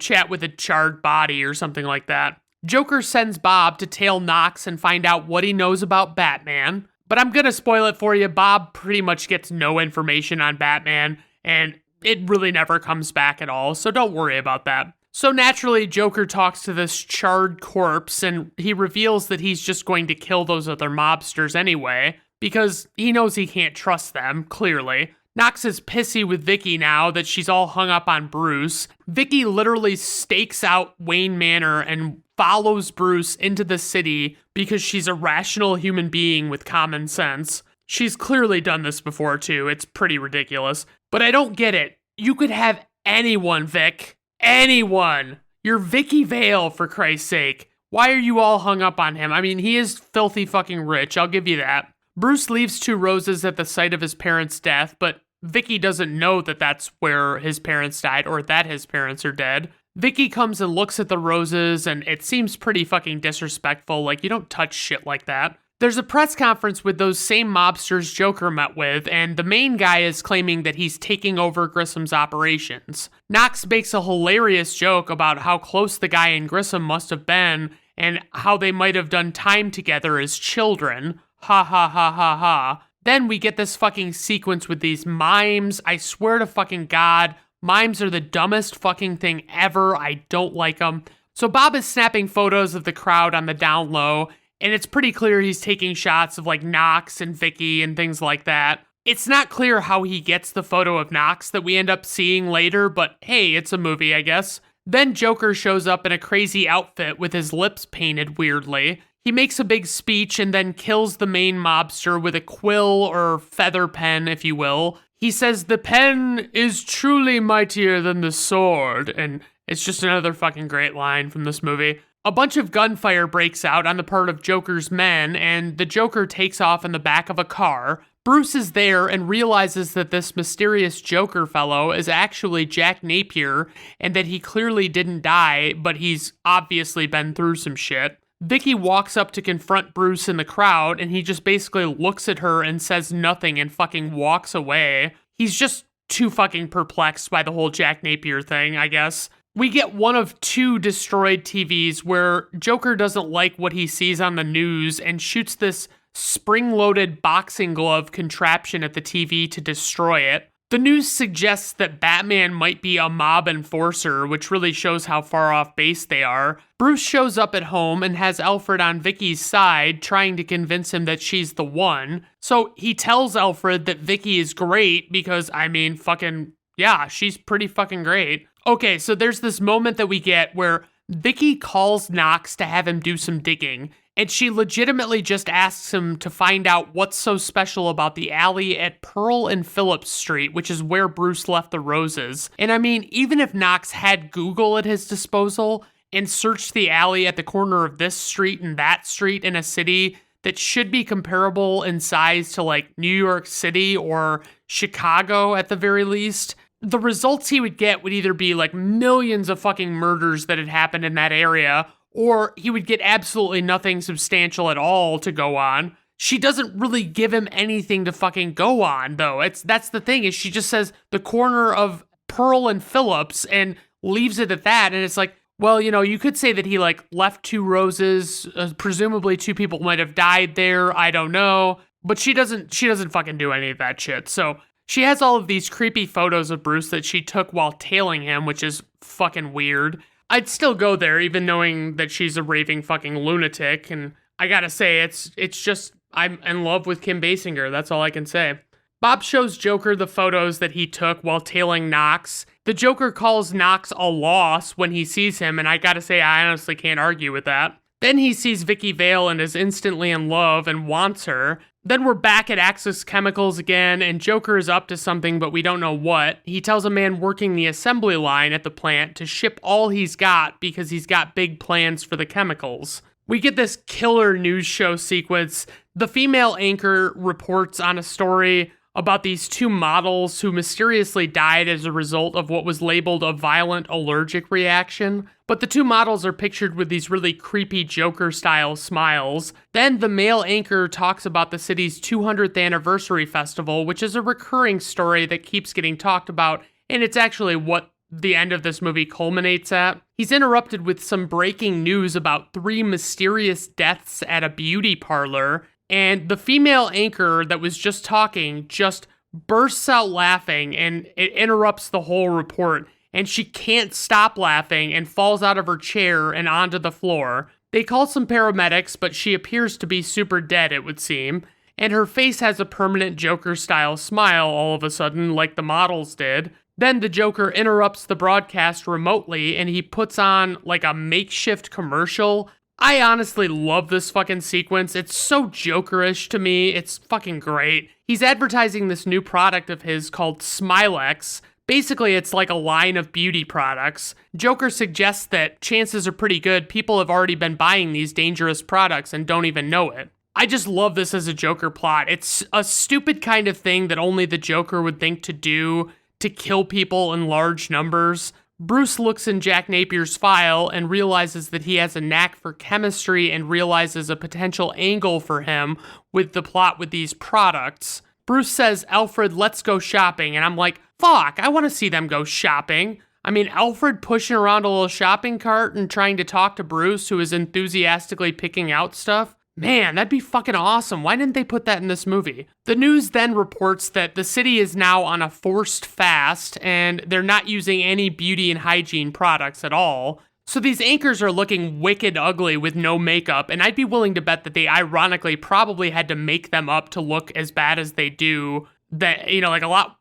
chat with a charred body or something like that. Joker sends Bob to tail Knox and find out what he knows about Batman. But I'm going to spoil it for you. Bob pretty much gets no information on Batman, and it really never comes back at all, so don't worry about that. So naturally, Joker talks to this charred corpse, and he reveals that he's just going to kill those other mobsters anyway, because he knows he can't trust them, clearly. Knox is pissy with Vicky now that she's all hung up on Bruce. Vicky literally stakes out Wayne Manor and follows Bruce into the city because she's a rational human being with common sense. She's clearly done this before too, it's pretty ridiculous. But I don't get it. You could have anyone, Vic. Anyone. You're Vicky Vale, for Christ's sake. Why are you all hung up on him? I mean, he is filthy fucking rich, I'll give you that. Bruce leaves two roses at the site of his parents' death, but Vicky doesn't know that that's where his parents died or that his parents are dead. Vicky comes and looks at the roses, and it seems pretty fucking disrespectful, like you don't touch shit like that. There's a press conference with those same mobsters Joker met with, and the main guy is claiming that he's taking over Grissom's operations. Knox makes a hilarious joke about how close the guy and Grissom must have been, and how they might have done time together as children. Ha ha ha ha ha. Then we get this fucking sequence with these mimes. I swear to fucking God, mimes are the dumbest fucking thing ever. I don't like them. So Bob is snapping photos of the crowd on the down low, and it's pretty clear he's taking shots of like Knox and Vicky and things like that. It's not clear how he gets the photo of Knox that we end up seeing later, but hey, it's a movie, I guess. Then Joker shows up in a crazy outfit with his lips painted weirdly. He makes a big speech and then kills the main mobster with a quill or feather pen, if you will. He says, "The pen is truly mightier than the sword," and it's just another fucking great line from this movie. A bunch of gunfire breaks out on the part of Joker's men, and the Joker takes off in the back of a car. Bruce is there and realizes that this mysterious Joker fellow is actually Jack Napier, and that he clearly didn't die, but he's obviously been through some shit. Vicky walks up to confront Bruce in the crowd, and he just basically looks at her and says nothing and fucking walks away. He's just too fucking perplexed by the whole Jack Napier thing, I guess. We get one of two destroyed TVs where Joker doesn't like what he sees on the news and shoots this spring-loaded boxing glove contraption at the TV to destroy it. The news suggests that Batman might be a mob enforcer, which really shows how far off base they are. Bruce shows up at home and has Alfred on Vicky's side, trying to convince him that she's the one. So he tells Alfred that Vicky is great because, yeah, she's pretty fucking great. Okay, so there's this moment that we get where Vicky calls Knox to have him do some digging, and she legitimately just asks him to find out what's so special about the alley at Pearl and Phillips Street, which is where Bruce left the roses. And I mean, even if Knox had Google at his disposal and searched the alley at the corner of this street and that street in a city that should be comparable in size to like New York City or Chicago at the very least, the results he would get would either be like millions of fucking murders that had happened in that area, or he would get absolutely nothing substantial at all to go on. She doesn't really give him anything to fucking go on, though. That's the thing, is she just says the corner of Pearl and Phillips and leaves it at that, and it's like, well, you could say that he like left two roses, presumably two people might have died there, I don't know, but she doesn't fucking do any of that shit, so she has all of these creepy photos of Bruce that she took while tailing him, which is fucking weird. I'd still go there, even knowing that she's a raving fucking lunatic, and I gotta say, it's just, I'm in love with Kim Basinger, that's all I can say. Bob shows Joker the photos that he took while tailing Knox. The Joker calls Knox a loss when he sees him, and I gotta say, I honestly can't argue with that. Then he sees Vicky Vale and is instantly in love and wants her. Then we're back at Axis Chemicals again, and Joker is up to something, but we don't know what. He tells a man working the assembly line at the plant to ship all he's got because he's got big plans for the chemicals. We get this killer news show sequence. The female anchor reports on a story about these two models who mysteriously died as a result of what was labeled a violent allergic reaction. But the two models are pictured with these really creepy Joker-style smiles. Then the male anchor talks about the city's 200th anniversary festival, which is a recurring story that keeps getting talked about, and it's actually what the end of this movie culminates at. He's interrupted with some breaking news about 3 mysterious deaths at a beauty parlor, and the female anchor that was just talking just bursts out laughing, and it interrupts the whole report, and she can't stop laughing and falls out of her chair and onto the floor. They call some paramedics, but she appears to be super dead, it would seem, and her face has a permanent Joker-style smile all of a sudden, like the models did. Then the Joker interrupts the broadcast remotely, and he puts on like a makeshift commercial. I honestly love this fucking sequence. It's so Jokerish to me. It's fucking great. He's advertising this new product of his called Smilex. Basically, it's like a line of beauty products. Joker suggests that chances are pretty good people have already been buying these dangerous products and don't even know it. I just love this as a Joker plot. It's a stupid kind of thing that only the Joker would think to do to kill people in large numbers. Bruce looks in Jack Napier's file and realizes that he has a knack for chemistry and realizes a potential angle for him with the plot with these products. Bruce says, "Alfred, let's go shopping." And I'm like, fuck, I want to see them go shopping. I mean, Alfred pushing around a little shopping cart and trying to talk to Bruce, who is enthusiastically picking out stuff. Man, that'd be fucking awesome. Why didn't they put that in this movie? The news then reports that the city is now on a forced fast and they're not using any beauty and hygiene products at all. So these anchors are looking wicked ugly with no makeup, and I'd be willing to bet that they ironically probably had to make them up to look as bad as they do. That, you know,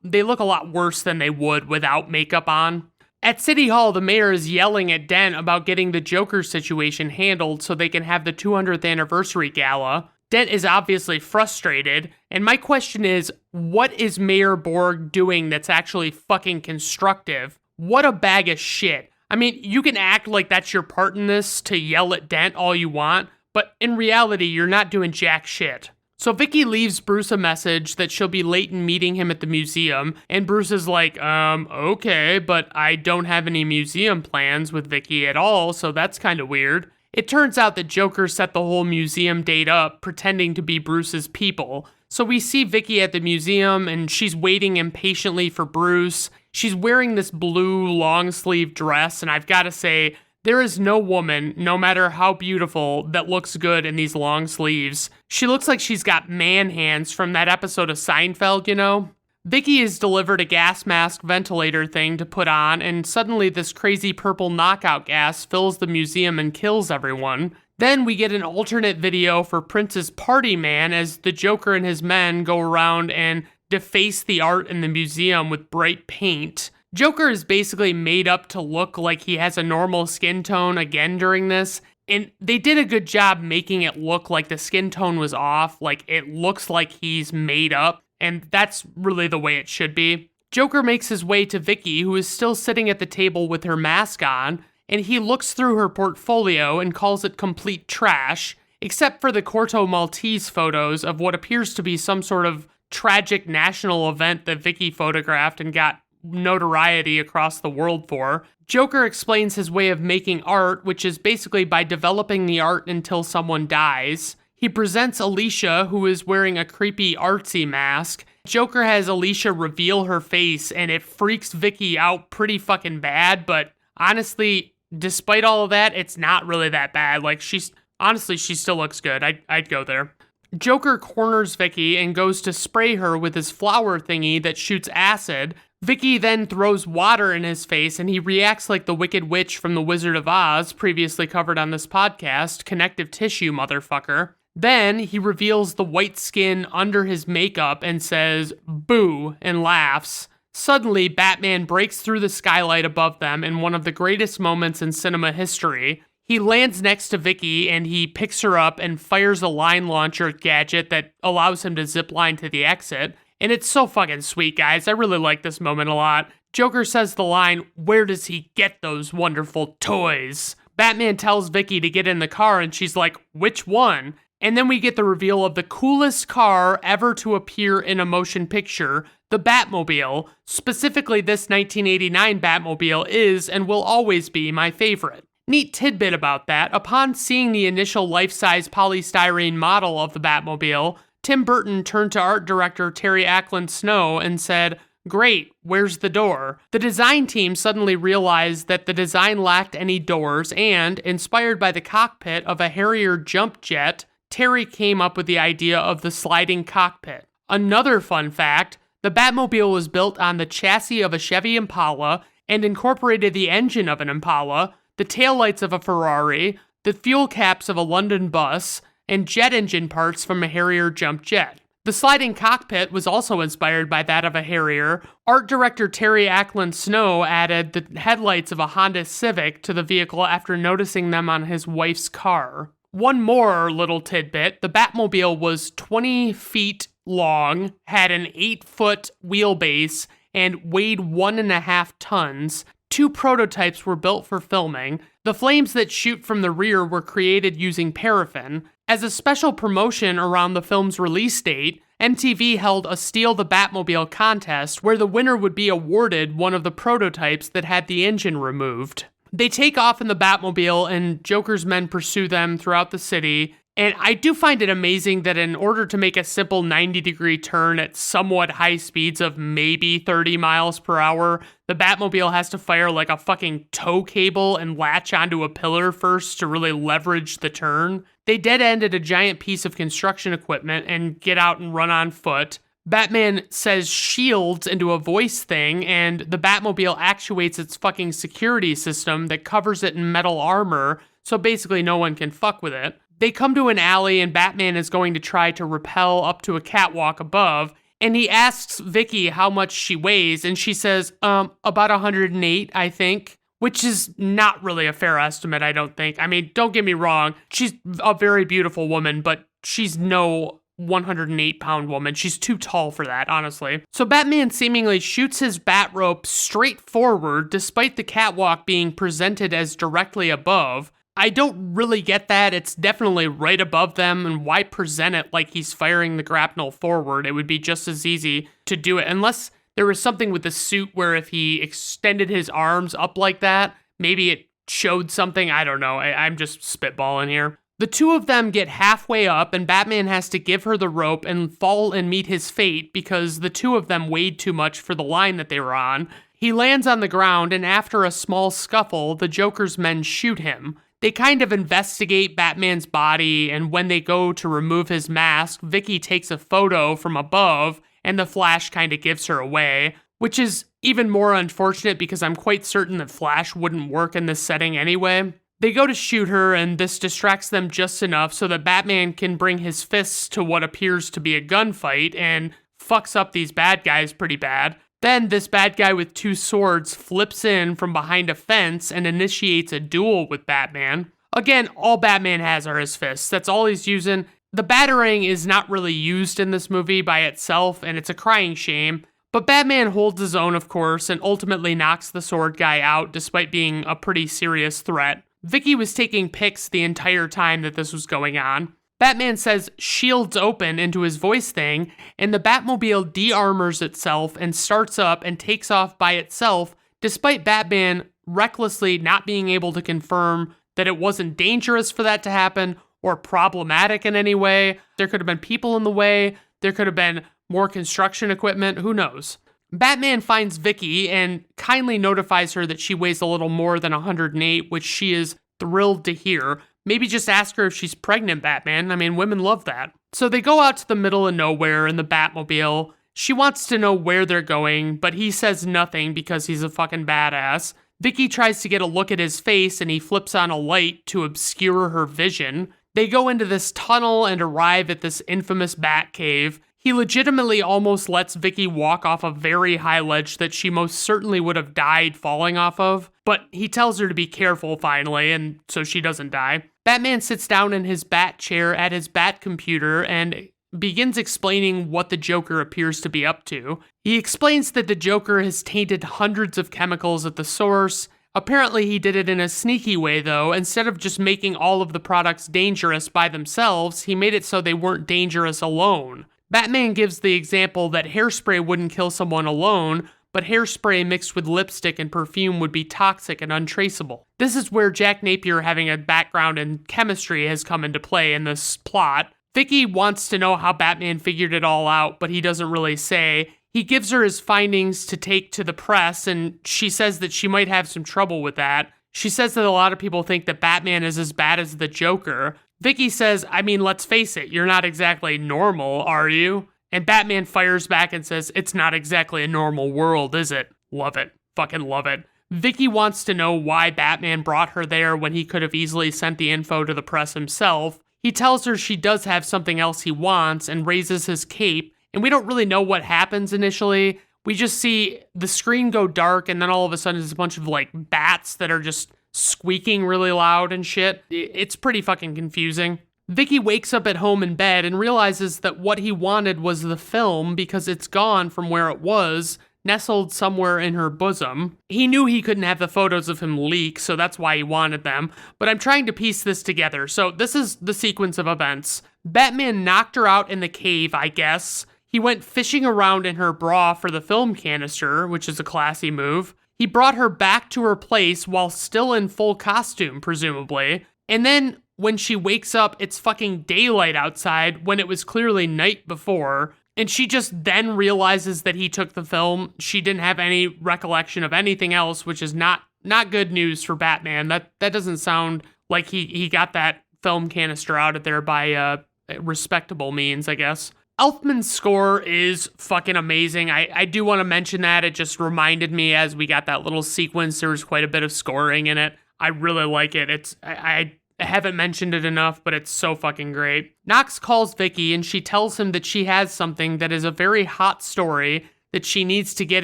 they look a lot worse than they would without makeup on. At City Hall, the mayor is yelling at Dent about getting the Joker situation handled so they can have the 200th anniversary gala. Dent is obviously frustrated, and my question is, what is Mayor Borg doing that's actually fucking constructive? What a bag of shit. I mean, you can act like that's your part in this to yell at Dent all you want, but in reality, you're not doing jack shit. So Vicky leaves Bruce a message that she'll be late in meeting him at the museum, and Bruce is like, okay, but I don't have any museum plans with Vicky at all, so that's kind of weird. It turns out that Joker set the whole museum date up, pretending to be Bruce's people. So we see Vicky at the museum, and she's waiting impatiently for Bruce. She's wearing this blue long-sleeve dress, and I've got to say, there is no woman, no matter how beautiful, that looks good in these long sleeves. She looks like she's got man hands from that episode of Seinfeld, you know? Vicky is delivered a gas mask ventilator thing to put on, and suddenly this crazy purple knockout gas fills the museum and kills everyone. Then we get an alternate video for Prince's Party Man as the Joker and his men go around and deface the art in the museum with bright paint. Joker is basically made up to look like he has a normal skin tone again during this, and they did a good job making it look like the skin tone was off, like it looks like he's made up, and that's really the way it should be. Joker makes his way to Vicky, who is still sitting at the table with her mask on, and he looks through her portfolio and calls it complete trash, except for the Corto Maltese photos of what appears to be some sort of tragic national event that Vicky photographed and got notoriety across the world for. Joker explains his way of making art, which is basically by developing the art until someone dies. He presents Alicia, who is wearing a creepy artsy mask. Joker has Alicia reveal her face, and it freaks Vicky out pretty fucking bad, but honestly, despite all of that, it's not really that bad. Like, she still looks good. I'd go there. Joker corners Vicky and goes to spray her with his flower thingy that shoots acid. Vicky then throws water in his face, and he reacts like the Wicked Witch from The Wizard of Oz, previously covered on this podcast, connective tissue motherfucker. Then he reveals the white skin under his makeup and says, "Boo," and laughs. Suddenly, Batman breaks through the skylight above them in one of the greatest moments in cinema history. He lands next to Vicky and he picks her up and fires a line launcher gadget that allows him to zip line to the exit. And it's so fucking sweet, guys. I really like this moment a lot. Joker says the line, "Where does he get those wonderful toys?" Batman tells Vicky to get in the car and she's like, "Which one?" And then we get the reveal of the coolest car ever to appear in a motion picture, the Batmobile. Specifically, this 1989 Batmobile is and will always be my favorite. Neat tidbit about that, upon seeing the initial life-size polystyrene model of the Batmobile, Tim Burton turned to art director Terry Ackland Snow and said, "Great, where's the door?" The design team suddenly realized that the design lacked any doors and, inspired by the cockpit of a Harrier jump jet, Terry came up with the idea of the sliding cockpit. Another fun fact, the Batmobile was built on the chassis of a Chevy Impala and incorporated the engine of an Impala, the taillights of a Ferrari, the fuel caps of a London bus, and jet engine parts from a Harrier jump jet. The sliding cockpit was also inspired by that of a Harrier. Art director Terry Ackland Snow added the headlights of a Honda Civic to the vehicle after noticing them on his wife's car. One more little tidbit, the Batmobile was 20 feet long, had an 8-foot wheelbase, and weighed 1.5 tons. 2 prototypes were built for filming. The flames that shoot from the rear were created using paraffin. As a special promotion around the film's release date, MTV held a Steal the Batmobile contest where the winner would be awarded one of the prototypes that had the engine removed. They take off in the Batmobile and Joker's men pursue them throughout the city. And I do find it amazing that in order to make a simple 90-degree turn at somewhat high speeds of maybe 30 miles per hour, the Batmobile has to fire like a fucking tow cable and latch onto a pillar first to really leverage the turn. They dead-ended a giant piece of construction equipment and get out and run on foot. Batman says shields into a voice thing, and the Batmobile actuates its fucking security system that covers it in metal armor, so basically no one can fuck with it. They come to an alley, and Batman is going to try to rappel up to a catwalk above, and he asks Vicky how much she weighs, and she says, about 108, I think, which is not really a fair estimate, I don't think. I mean, don't get me wrong, she's a very beautiful woman, but she's no 108-pound woman. She's too tall for that, honestly. So Batman seemingly shoots his bat rope straight forward, despite the catwalk being presented as directly above. I don't really get that. It's definitely right above them, and why present it like he's firing the grapnel forward? It would be just as easy to do it, unless there was something with the suit where if he extended his arms up like that, maybe it showed something. I don't know. I'm just spitballing here. The two of them get halfway up, and Batman has to give her the rope and fall and meet his fate because the two of them weighed too much for the line that they were on. He lands on the ground, and after a small scuffle, the Joker's men shoot him. They kind of investigate Batman's body, and when they go to remove his mask, Vicky takes a photo from above, and the flash kind of gives her away, which is even more unfortunate because I'm quite certain that flash wouldn't work in this setting anyway. They go to shoot her, and this distracts them just enough so that Batman can bring his fists to what appears to be a gunfight and fucks up these bad guys pretty bad. Then this bad guy with 2 swords flips in from behind a fence and initiates a duel with Batman. Again, all Batman has are his fists. That's all he's using. The Batarang is not really used in this movie by itself, and it's a crying shame. But Batman holds his own, of course, and ultimately knocks the sword guy out despite being a pretty serious threat. Vicky was taking pics the entire time that this was going on. Batman says shields open into his voice thing, and the Batmobile de-armors itself and starts up and takes off by itself, despite Batman recklessly not being able to confirm that it wasn't dangerous for that to happen or problematic in any way. There could have been people in the way. There could have been more construction equipment. Who knows? Batman finds Vicky and kindly notifies her that she weighs a little more than 108, which she is thrilled to hear. Maybe just ask her if she's pregnant, Batman. I mean, women love that. So they go out to the middle of nowhere in the Batmobile. She wants to know where they're going, but he says nothing because he's a fucking badass. Vicky tries to get a look at his face, and he flips on a light to obscure her vision. They go into this tunnel and arrive at this infamous Batcave. He legitimately almost lets Vicky walk off a very high ledge that she most certainly would have died falling off of, but he tells her to be careful finally, and so she doesn't die. Batman sits down in his bat chair at his bat computer and begins explaining what the Joker appears to be up to. He explains that the Joker has tainted hundreds of chemicals at the source. Apparently he did it in a sneaky way though. Instead of just making all of the products dangerous by themselves, he made it so they weren't dangerous alone. Batman gives the example that hairspray wouldn't kill someone alone, but hairspray mixed with lipstick and perfume would be toxic and untraceable. This is where Jack Napier having a background in chemistry has come into play in this plot. Vicky wants to know how Batman figured it all out, but he doesn't really say. He gives her his findings to take to the press, and she says that she might have some trouble with that. She says that a lot of people think that Batman is as bad as the Joker. Vicky says, I mean, let's face it, you're not exactly normal, are you? And Batman fires back and says, it's not exactly a normal world, is it? Love it. Fucking love it. Vicky wants to know why Batman brought her there when he could have easily sent the info to the press himself. He tells her she does have something else he wants and raises his cape, and we don't really know what happens initially. We just see the screen go dark, and then all of a sudden there's a bunch of, like, bats that are just squeaking really loud and shit. It's pretty fucking confusing. Vicky wakes up at home in bed and realizes that what he wanted was the film because it's gone from where it was, nestled somewhere in her bosom. He knew he couldn't have the photos of him leak, so that's why he wanted them, but I'm trying to piece this together. So this is the sequence of events. Batman knocked her out in the cave, I guess. He went fishing around in her bra for the film canister, which is a classy move. He brought her back to her place while still in full costume, presumably. And then when she wakes up, it's fucking daylight outside when it was clearly night before. And she just then realizes that he took the film. She didn't have any recollection of anything else, which is not good news for Batman. That doesn't sound like he got that film canister out of there by respectable means, I guess. Elfman's score is fucking amazing. I do want to mention that. It just reminded me as we got that little sequence, there was quite a bit of scoring in it. I really like it. I haven't mentioned it enough, but it's so fucking great. Knox calls Vicky and she tells him that she has something that is a very hot story that she needs to get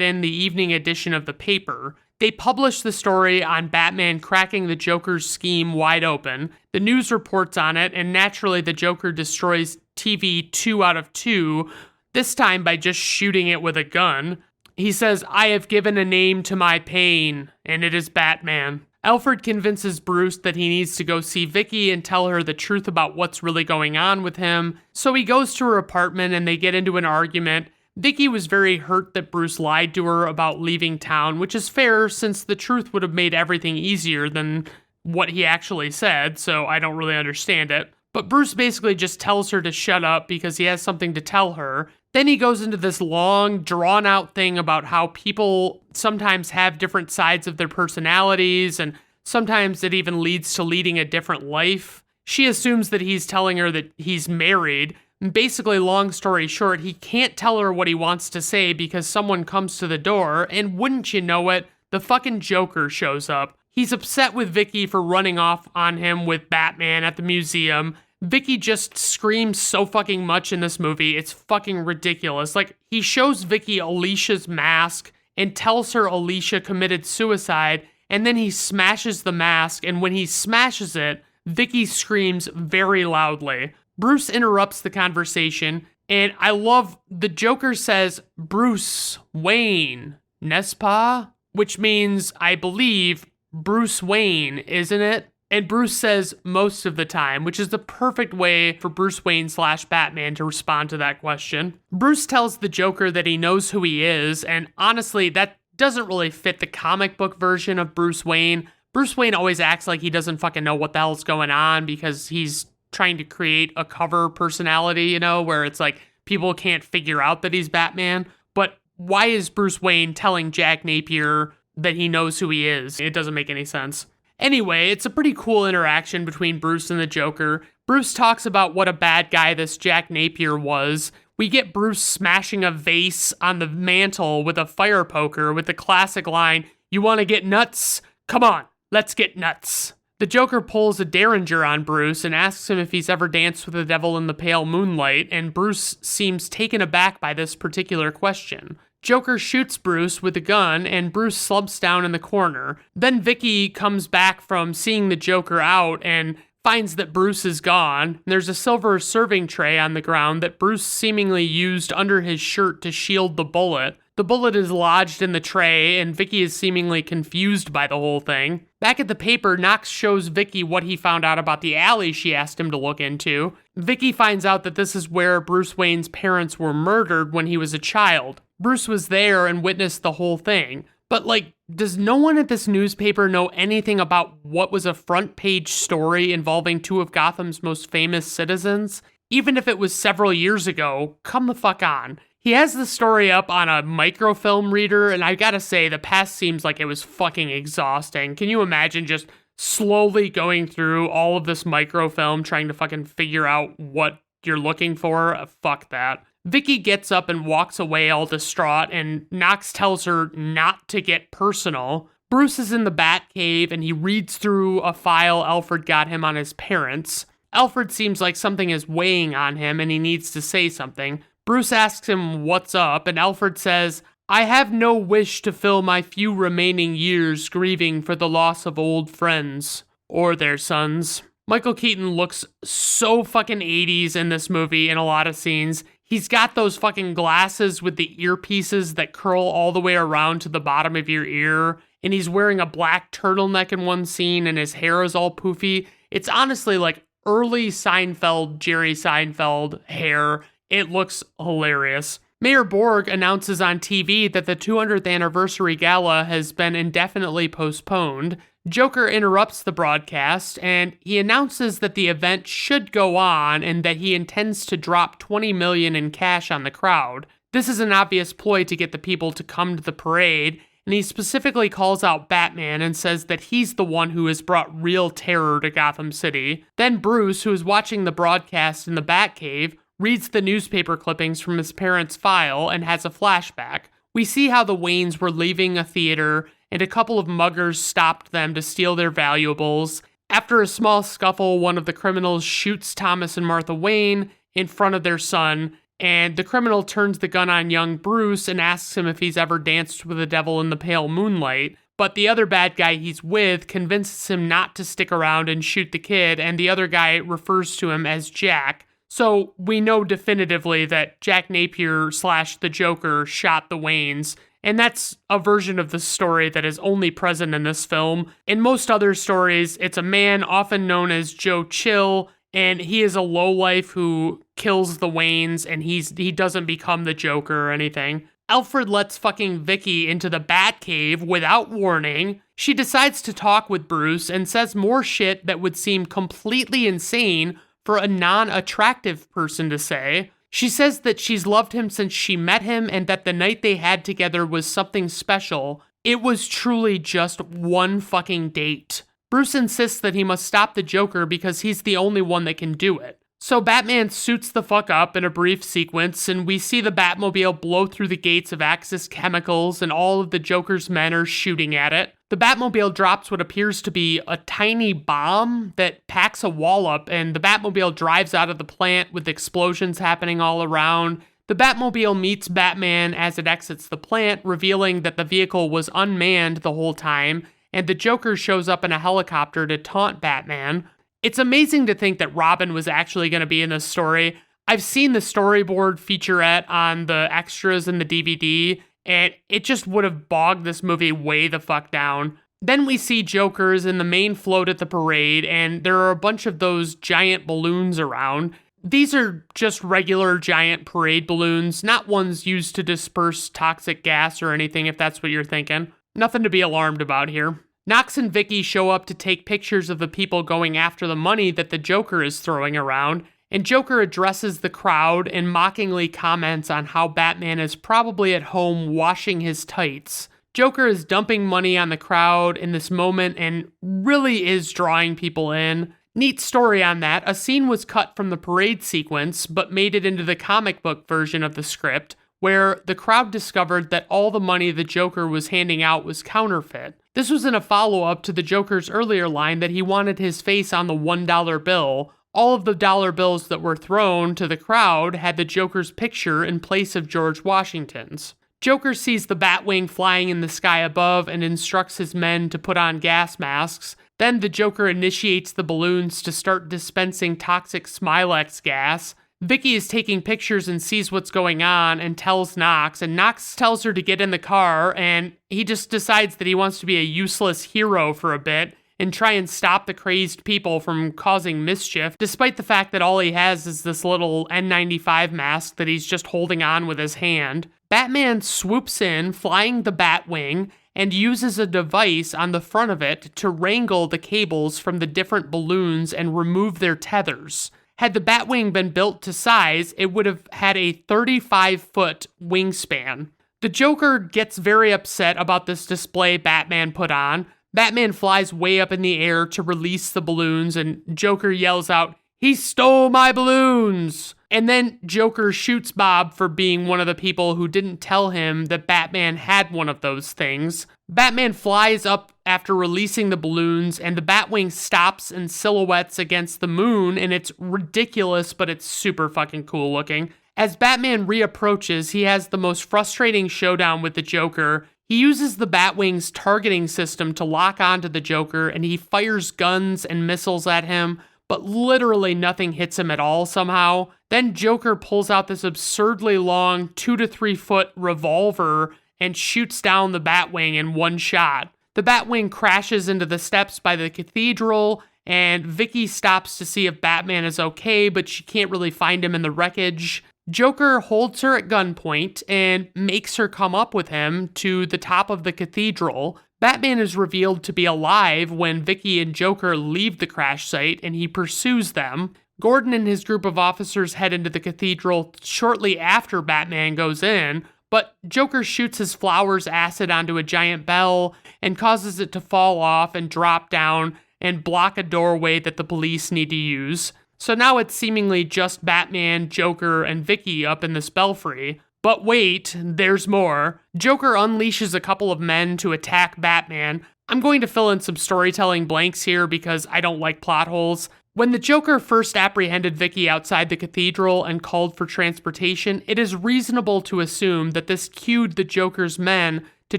in the evening edition of the paper. They publish the story on Batman cracking the Joker's scheme wide open. The news reports on it, and naturally the Joker destroys TV 2 out of 2, this time by just shooting it with a gun. He says, I have given a name to my pain, and it is Batman. Alfred convinces Bruce that he needs to go see Vicky and tell her the truth about what's really going on with him. So he goes to her apartment and they get into an argument. Vicky was very hurt that Bruce lied to her about leaving town, which is fair since the truth would have made everything easier than what he actually said, so I don't really understand it. But Bruce basically just tells her to shut up because he has something to tell her. Then he goes into this long, drawn-out thing about how people sometimes have different sides of their personalities, and sometimes it even leads to leading a different life. She assumes that he's telling her that he's married. Basically, long story short, he can't tell her what he wants to say because someone comes to the door, and wouldn't you know it, the fucking Joker shows up. He's upset with Vicky for running off on him with Batman at the museum. Vicky just screams so fucking much in this movie, it's fucking ridiculous. Like, he shows Vicky Alicia's mask and tells her Alicia committed suicide, and then he smashes the mask, and when he smashes it, Vicky screams very loudly. Bruce interrupts the conversation, and I love, the Joker says, Bruce Wayne, n'est-ce pas? Which means, I believe, Bruce Wayne, isn't it? And Bruce says most of the time, which is the perfect way for Bruce Wayne / Batman to respond to that question. Bruce tells the Joker that he knows who he is, and honestly, that doesn't really fit the comic book version of Bruce Wayne. Bruce Wayne always acts like he doesn't fucking know what the hell's going on because he's trying to create a cover personality, you know, where it's like people can't figure out that he's Batman. But why is Bruce Wayne telling Jack Napier that he knows who he is? It doesn't make any sense. Anyway, it's a pretty cool interaction between Bruce and the Joker. Bruce talks about what a bad guy this Jack Napier was. We get Bruce smashing a vase on the mantle with a fire poker with the classic line, "You want to get nuts? Come on, let's get nuts." The Joker pulls a derringer on Bruce and asks him if he's ever danced with the devil in the pale moonlight, and Bruce seems taken aback by this particular question. Joker shoots Bruce with a gun, and Bruce slumps down in the corner. Then Vicky comes back from seeing the Joker out and finds that Bruce is gone. There's a silver serving tray on the ground that Bruce seemingly used under his shirt to shield the bullet. The bullet is lodged in the tray, and Vicky is seemingly confused by the whole thing. Back at the paper, Knox shows Vicky what he found out about the alley she asked him to look into. Vicky finds out that this is where Bruce Wayne's parents were murdered when he was a child. Bruce was there and witnessed the whole thing. But, does no one at this newspaper know anything about what was a front page story involving two of Gotham's most famous citizens? Even if it was several years ago, come the fuck on. He has the story up on a microfilm reader, and I gotta say, the past seems like it was fucking exhausting. Can you imagine just slowly going through all of this microfilm trying to fucking figure out what you're looking for? Fuck that. Vicky gets up and walks away all distraught, and Knox tells her not to get personal. Bruce is in the Batcave, and he reads through a file Alfred got him on his parents. Alfred seems like something is weighing on him, and he needs to say something. Bruce asks him what's up, and Alfred says, "I have no wish to fill my few remaining years grieving for the loss of old friends, or their sons." Michael Keaton looks so fucking 80s in this movie in a lot of scenes. He's got those fucking glasses with the earpieces that curl all the way around to the bottom of your ear, and he's wearing a black turtleneck in one scene, and his hair is all poofy. It's honestly like early Seinfeld, Jerry Seinfeld hair. It looks hilarious. Mayor Borg announces on TV that the 200th anniversary gala has been indefinitely postponed. Joker interrupts the broadcast, and he announces that the event should go on and that he intends to drop $20 million in cash on the crowd. This is an obvious ploy to get the people to come to the parade, and he specifically calls out Batman and says that he's the one who has brought real terror to Gotham City. Then Bruce, who is watching the broadcast in the Batcave, reads the newspaper clippings from his parents' file and has a flashback. We see how the Waynes were leaving a theater, and a couple of muggers stopped them to steal their valuables. After a small scuffle, one of the criminals shoots Thomas and Martha Wayne in front of their son, and the criminal turns the gun on young Bruce and asks him if he's ever danced with the devil in the pale moonlight. But the other bad guy he's with convinces him not to stick around and shoot the kid, and the other guy refers to him as Jack. So we know definitively that Jack Napier / the Joker shot the Waynes, and that's a version of the story that is only present in this film. In most other stories, it's a man often known as Joe Chill, and he is a lowlife who kills the Waynes, and he doesn't become the Joker or anything. Alfred lets fucking Vicky into the Batcave without warning. She decides to talk with Bruce and says more shit that would seem completely insane for a non-attractive person to say. She says that she's loved him since she met him and that the night they had together was something special. It was truly just one fucking date. Bruce insists that he must stop the Joker because he's the only one that can do it. So Batman suits the fuck up in a brief sequence, and we see the Batmobile blow through the gates of Axis Chemicals, and all of the Joker's men are shooting at it. The Batmobile drops what appears to be a tiny bomb that packs a wallop, and the Batmobile drives out of the plant with explosions happening all around. The Batmobile meets Batman as it exits the plant, revealing that the vehicle was unmanned the whole time, and the Joker shows up in a helicopter to taunt Batman. It's amazing to think that Robin was actually going to be in this story. I've seen the storyboard featurette on the extras in the DVD, and it just would have bogged this movie way the fuck down. Then we see Jokers in the main float at the parade, and there are a bunch of those giant balloons around. These are just regular giant parade balloons, not ones used to disperse toxic gas or anything, if that's what you're thinking. Nothing to be alarmed about here. Knox and Vicky show up to take pictures of the people going after the money that the Joker is throwing around, and Joker addresses the crowd and mockingly comments on how Batman is probably at home washing his tights. Joker is dumping money on the crowd in this moment and really is drawing people in. Neat story on that, a scene was cut from the parade sequence, but made it into the comic book version of the script. where the crowd discovered that all the money the Joker was handing out was counterfeit. This was in a follow-up to the Joker's earlier line that he wanted his face on the $1 bill. All of the dollar bills that were thrown to the crowd had the Joker's picture in place of George Washington's. Joker sees the Batwing flying in the sky above and instructs his men to put on gas masks. Then the Joker initiates the balloons to start dispensing toxic Smilex gas. Vicky is taking pictures and sees what's going on and tells Knox, and Knox tells her to get in the car, and he just decides that he wants to be a useless hero for a bit and try and stop the crazed people from causing mischief, despite the fact that all he has is this little N95 mask that he's just holding on with his hand. Batman swoops in, flying the Batwing, and uses a device on the front of it to wrangle the cables from the different balloons and remove their tethers. Had the Batwing been built to size, it would have had a 35-foot wingspan. The Joker gets very upset about this display Batman put on. Batman flies way up in the air to release the balloons, and Joker yells out, "He stole my balloons!" And then Joker shoots Bob for being one of the people who didn't tell him that Batman had one of those things. Batman flies up after releasing the balloons, and the Batwing stops and silhouettes against the moon, and it's ridiculous, but it's super fucking cool looking. As Batman reapproaches, he has the most frustrating showdown with the Joker. He uses the Batwing's targeting system to lock onto the Joker, and he fires guns and missiles at him, but literally nothing hits him at all somehow. Then Joker pulls out this absurdly long 2 to 3 foot revolver and shoots down the Batwing in one shot. The Batwing crashes into the steps by the cathedral, and Vicky stops to see if Batman is okay, but she can't really find him in the wreckage. Joker holds her at gunpoint and makes her come up with him to the top of the cathedral. Batman is revealed to be alive when Vicky and Joker leave the crash site, and he pursues them. Gordon and his group of officers head into the cathedral shortly after Batman goes in, but Joker shoots his flowers acid onto a giant bell and causes it to fall off and drop down and block a doorway that the police need to use. So now it's seemingly just Batman, Joker, and Vicky up in this belfry. But wait, there's more. Joker unleashes a couple of men to attack Batman. I'm going to fill in some storytelling blanks here because I don't like plot holes. When the Joker first apprehended Vicky outside the cathedral and called for transportation, it is reasonable to assume that this cued the Joker's men to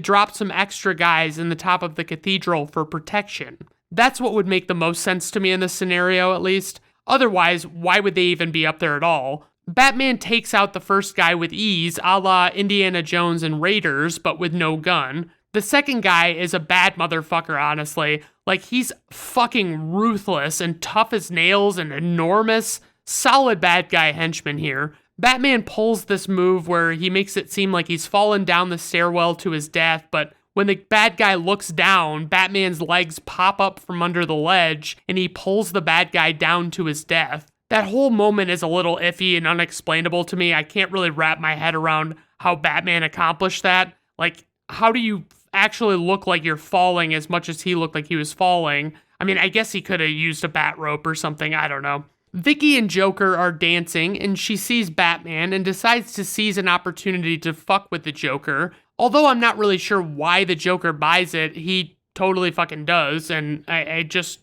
drop some extra guys in the top of the cathedral for protection. That's what would make the most sense to me in this scenario, at least. Otherwise, why would they even be up there at all? Batman takes out the first guy with ease, a la Indiana Jones and Raiders, but with no gun. The second guy is a bad motherfucker, honestly. Like, he's fucking ruthless and tough as nails and enormous. Solid bad guy henchman here. Batman pulls this move where he makes it seem like he's fallen down the stairwell to his death, but when the bad guy looks down, Batman's legs pop up from under the ledge, and he pulls the bad guy down to his death. That whole moment is a little iffy and unexplainable to me. I can't really wrap my head around how Batman accomplished that. Like, how do you actually look like you're falling as much as he looked like he was falling? I mean, I guess he could have used a bat rope or something, I don't know. Vicky and Joker are dancing, and she sees Batman and decides to seize an opportunity to fuck with the Joker. Although I'm not really sure why the Joker buys it, he totally fucking does, and I guess,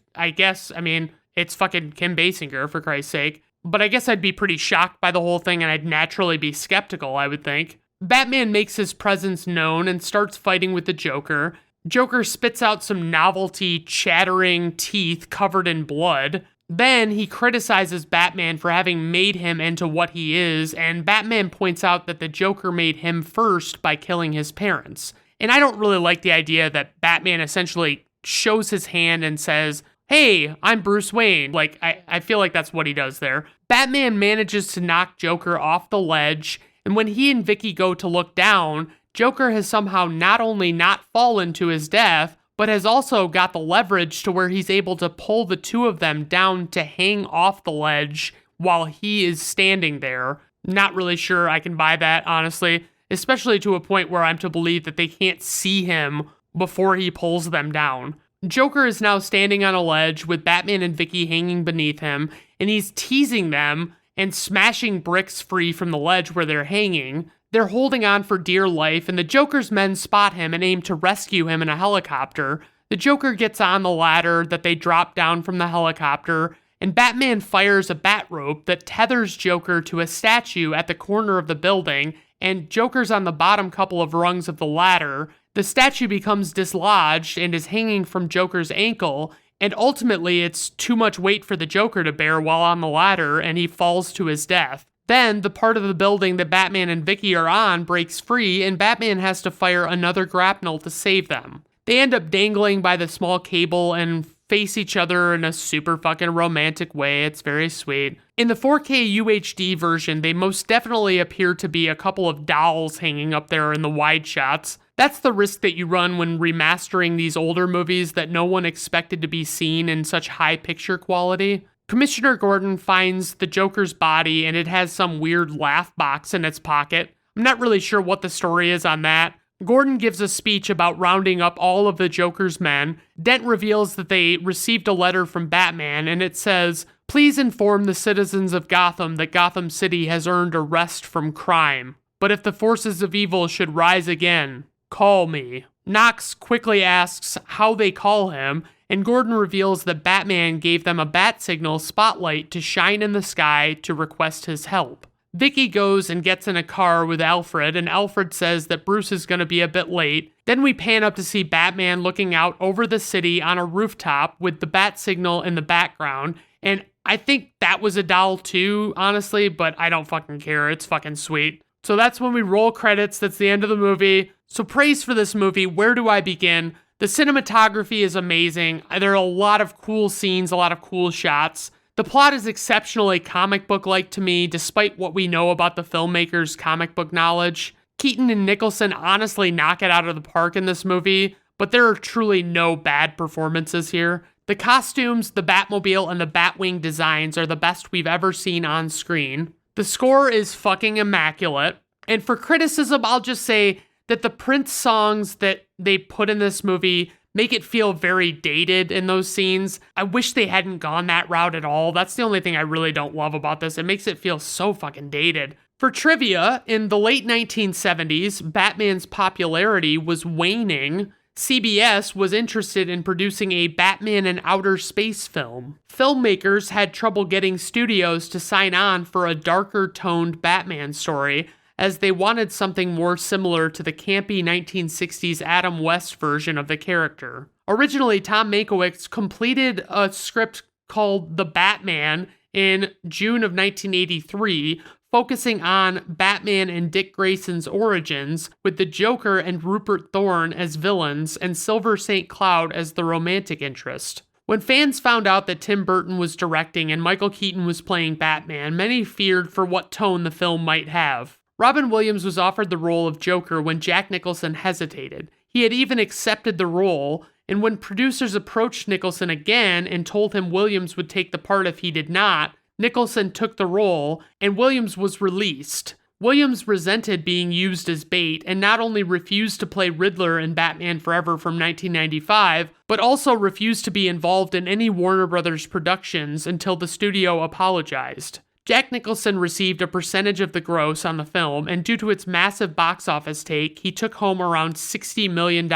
it's fucking Kim Basinger, for Christ's sake. But I guess I'd be pretty shocked by the whole thing, and I'd naturally be skeptical, I would think. Batman makes his presence known and starts fighting with the Joker. Joker spits out some novelty, chattering teeth covered in blood. Then he criticizes Batman for having made him into what he is, and Batman points out that the Joker made him first by killing his parents. And I don't really like the idea that Batman essentially shows his hand and says, "Hey, I'm Bruce Wayne." Like, I feel like that's what he does there. Batman manages to knock Joker off the ledge, and when he and Vicky go to look down, Joker has somehow not only not fallen to his death, but has also got the leverage to where he's able to pull the two of them down to hang off the ledge while he is standing there. Not really sure I can buy that, honestly, especially to a point where I'm to believe that they can't see him before he pulls them down. Joker is now standing on a ledge with Batman and Vicky hanging beneath him, and he's teasing them and smashing bricks free from the ledge where they're hanging. They're holding on for dear life, and the Joker's men spot him and aim to rescue him in a helicopter. The Joker gets on the ladder that they drop down from the helicopter, and Batman fires a bat rope that tethers Joker to a statue at the corner of the building, and Joker's on the bottom couple of rungs of the ladder. The statue becomes dislodged and is hanging from Joker's ankle, and ultimately it's too much weight for the Joker to bear while on the ladder, and he falls to his death. Then, the part of the building that Batman and Vicky are on breaks free, and Batman has to fire another grapnel to save them. They end up dangling by the small cable and face each other in a super fucking romantic way. It's very sweet. In the 4K UHD version, they most definitely appear to be a couple of dolls hanging up there in the wide shots. That's the risk that you run when remastering these older movies that no one expected to be seen in such high picture quality. Commissioner Gordon finds the Joker's body, and it has some weird laugh box in its pocket. I'm not really sure what the story is on that. Gordon gives a speech about rounding up all of the Joker's men. Dent reveals that they received a letter from Batman, and it says, "Please inform the citizens of Gotham that Gotham City has earned a rest from crime. But if the forces of evil should rise again, call me." Knox quickly asks how they call him, and Gordon reveals that Batman gave them a bat signal spotlight to shine in the sky to request his help. Vicky goes and gets in a car with Alfred, and Alfred says that Bruce is going to be a bit late. Then we pan up to see Batman looking out over the city on a rooftop with the bat signal in the background, and I think that was a doll too, honestly, but I don't fucking care. It's fucking sweet. So that's when we roll credits. That's the end of the movie. So praise for this movie. Where do I begin? The cinematography is amazing. There are a lot of cool scenes, a lot of cool shots. The plot is exceptionally comic book-like to me, despite what we know about the filmmaker's comic book knowledge. Keaton and Nicholson honestly knock it out of the park in this movie, but there are truly no bad performances here. The costumes, the Batmobile, and the Batwing designs are the best we've ever seen on screen. The score is fucking immaculate. And for criticism, I'll just say that the Prince songs that they put in this movie make it feel very dated in those scenes. I wish they hadn't gone that route at all. That's the only thing I really don't love about this. It makes it feel so fucking dated. For trivia, in the late 1970s, Batman's popularity was waning. CBS was interested in producing a Batman in outer space film. Filmmakers had trouble getting studios to sign on for a darker toned Batman story, as they wanted something more similar to the campy 1960s Adam West version of the character. Originally, Tom Mankiewicz completed a script called The Batman in June of 1983, focusing on Batman and Dick Grayson's origins, with the Joker and Rupert Thorne as villains and Silver St. Cloud as the romantic interest. When fans found out that Tim Burton was directing and Michael Keaton was playing Batman, many feared for what tone the film might have. Robin Williams was offered the role of Joker when Jack Nicholson hesitated. He had even accepted the role, and when producers approached Nicholson again and told him Williams would take the part if he did not, Nicholson took the role, and Williams was released. Williams resented being used as bait and not only refused to play Riddler in Batman Forever from 1995, but also refused to be involved in any Warner Brothers productions until the studio apologized. Jack Nicholson received a percentage of the gross on the film, and due to its massive box office take, he took home around $60 million.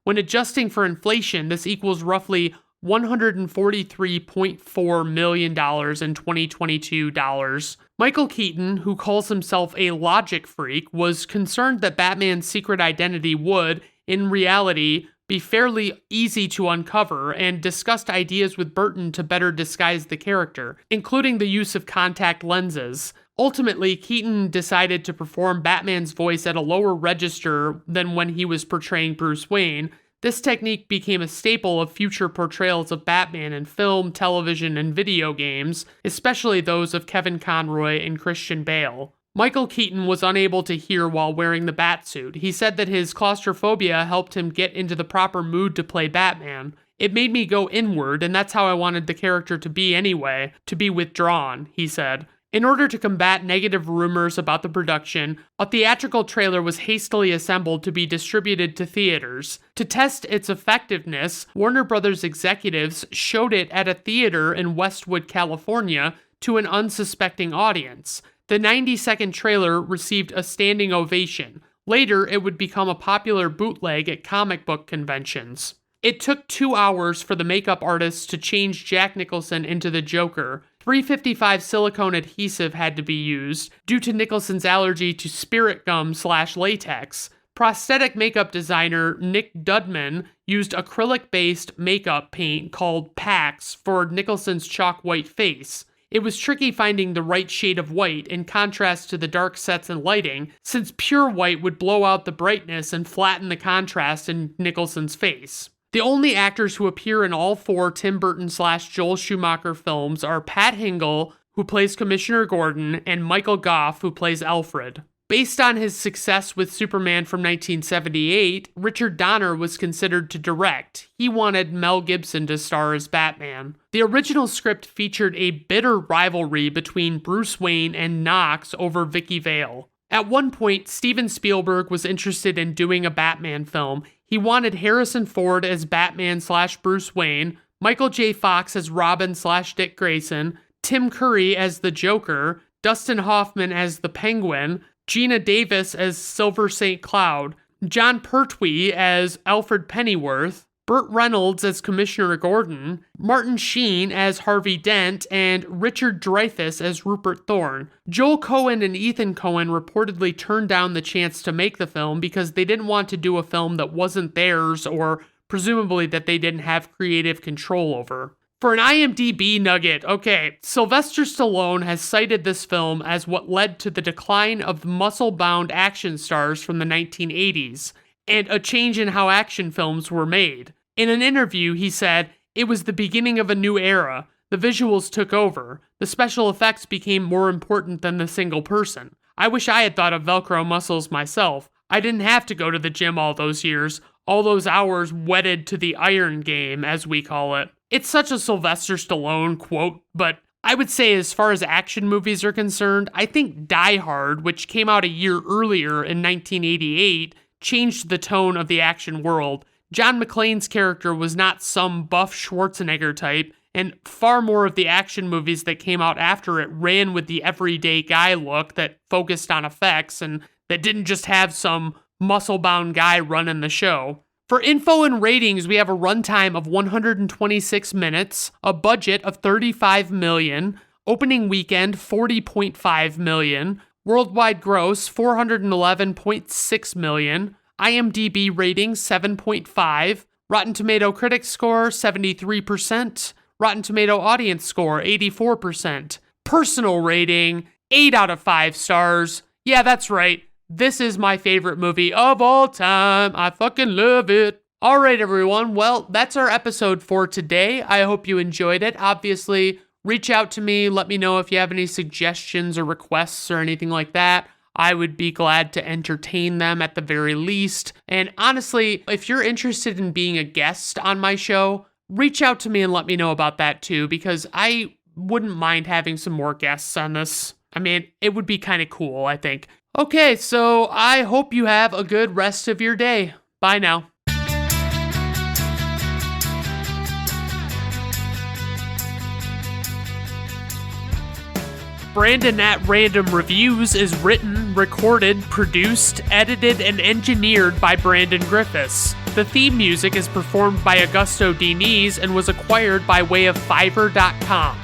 When adjusting for inflation, this equals roughly $143.4 million in 2022 dollars. Michael Keaton, who calls himself a logic freak, was concerned that Batman's secret identity would, in reality, be fairly easy to uncover, and discussed ideas with Burton to better disguise the character, including the use of contact lenses. Ultimately, Keaton decided to perform Batman's voice at a lower register than when he was portraying Bruce Wayne. This technique became a staple of future portrayals of Batman in film, television, and video games, especially those of Kevin Conroy and Christian Bale. Michael Keaton was unable to hear while wearing the Batsuit. He said that his claustrophobia helped him get into the proper mood to play Batman. "It made me go inward, and that's how I wanted the character to be anyway, to be withdrawn," he said. In order to combat negative rumors about the production, a theatrical trailer was hastily assembled to be distributed to theaters. To test its effectiveness, Warner Brothers executives showed it at a theater in Westwood, California, to an unsuspecting audience. The 90-second trailer received a standing ovation. Later, it would become a popular bootleg at comic book conventions. It took 2 hours for the makeup artists to change Jack Nicholson into the Joker. 355 silicone adhesive had to be used due to Nicholson's allergy to spirit gum/latex. Prosthetic makeup designer Nick Dudman used acrylic-based makeup paint called Pax for Nicholson's chalk white face. It was tricky finding the right shade of white in contrast to the dark sets and lighting, since pure white would blow out the brightness and flatten the contrast in Nicholson's face. The only actors who appear in all 4 Tim Burton/Joel Schumacher films are Pat Hingle, who plays Commissioner Gordon, and Michael Goff, who plays Alfred. Based on his success with Superman from 1978, Richard Donner was considered to direct. He wanted Mel Gibson to star as Batman. The original script featured a bitter rivalry between Bruce Wayne and Knox over Vicky Vale. At one point, Steven Spielberg was interested in doing a Batman film. He wanted Harrison Ford as Batman/Bruce Wayne, Michael J. Fox as Robin/Dick Grayson, Tim Curry as the Joker, Dustin Hoffman as the Penguin, Gina Davis as Silver St. Cloud, John Pertwee as Alfred Pennyworth, Burt Reynolds as Commissioner Gordon, Martin Sheen as Harvey Dent, and Richard Dreyfuss as Rupert Thorne. Joel Cohen and Ethan Cohen reportedly turned down the chance to make the film because they didn't want to do a film that wasn't theirs or presumably that they didn't have creative control over. For an IMDb nugget, okay, Sylvester Stallone has cited this film as what led to the decline of muscle-bound action stars from the 1980s, and a change in how action films were made. In an interview, he said, "It was the beginning of a new era. The visuals took over. The special effects became more important than the single person. I wish I had thought of Velcro muscles myself. I didn't have to go to the gym all those years, all those hours wedded to the iron game, as we call it." It's such a Sylvester Stallone quote, but I would say as far as action movies are concerned, I think Die Hard, which came out a year earlier in 1988, changed the tone of the action world. John McClane's character was not some buff Schwarzenegger type, and far more of the action movies that came out after it ran with the everyday guy look that focused on effects and that didn't just have some muscle-bound guy running the show. For info and ratings, we have a runtime of 126 minutes, a budget of $35 million, opening weekend $40.5 million, worldwide gross $411.6 million, IMDb rating 7.5, Rotten Tomato critic score 73%, Rotten Tomato audience score 84%, personal rating 8 out of 5 stars. Yeah, that's right. This is my favorite movie of all time. I fucking love it. All right, everyone. Well, that's our episode for today. I hope you enjoyed it. Obviously, reach out to me. Let me know if you have any suggestions or requests or anything like that. I would be glad to entertain them at the very least. And honestly, if you're interested in being a guest on my show, reach out to me and let me know about that too, because I wouldn't mind having some more guests on this. I mean, it would be kind of cool, I think. Okay, so I hope you have a good rest of your day. Bye now. Brandon at Random Reviews is written, recorded, produced, edited, and engineered by Brandon Griffiths. The theme music is performed by Augusto Diniz and was acquired by way of Fiverr.com.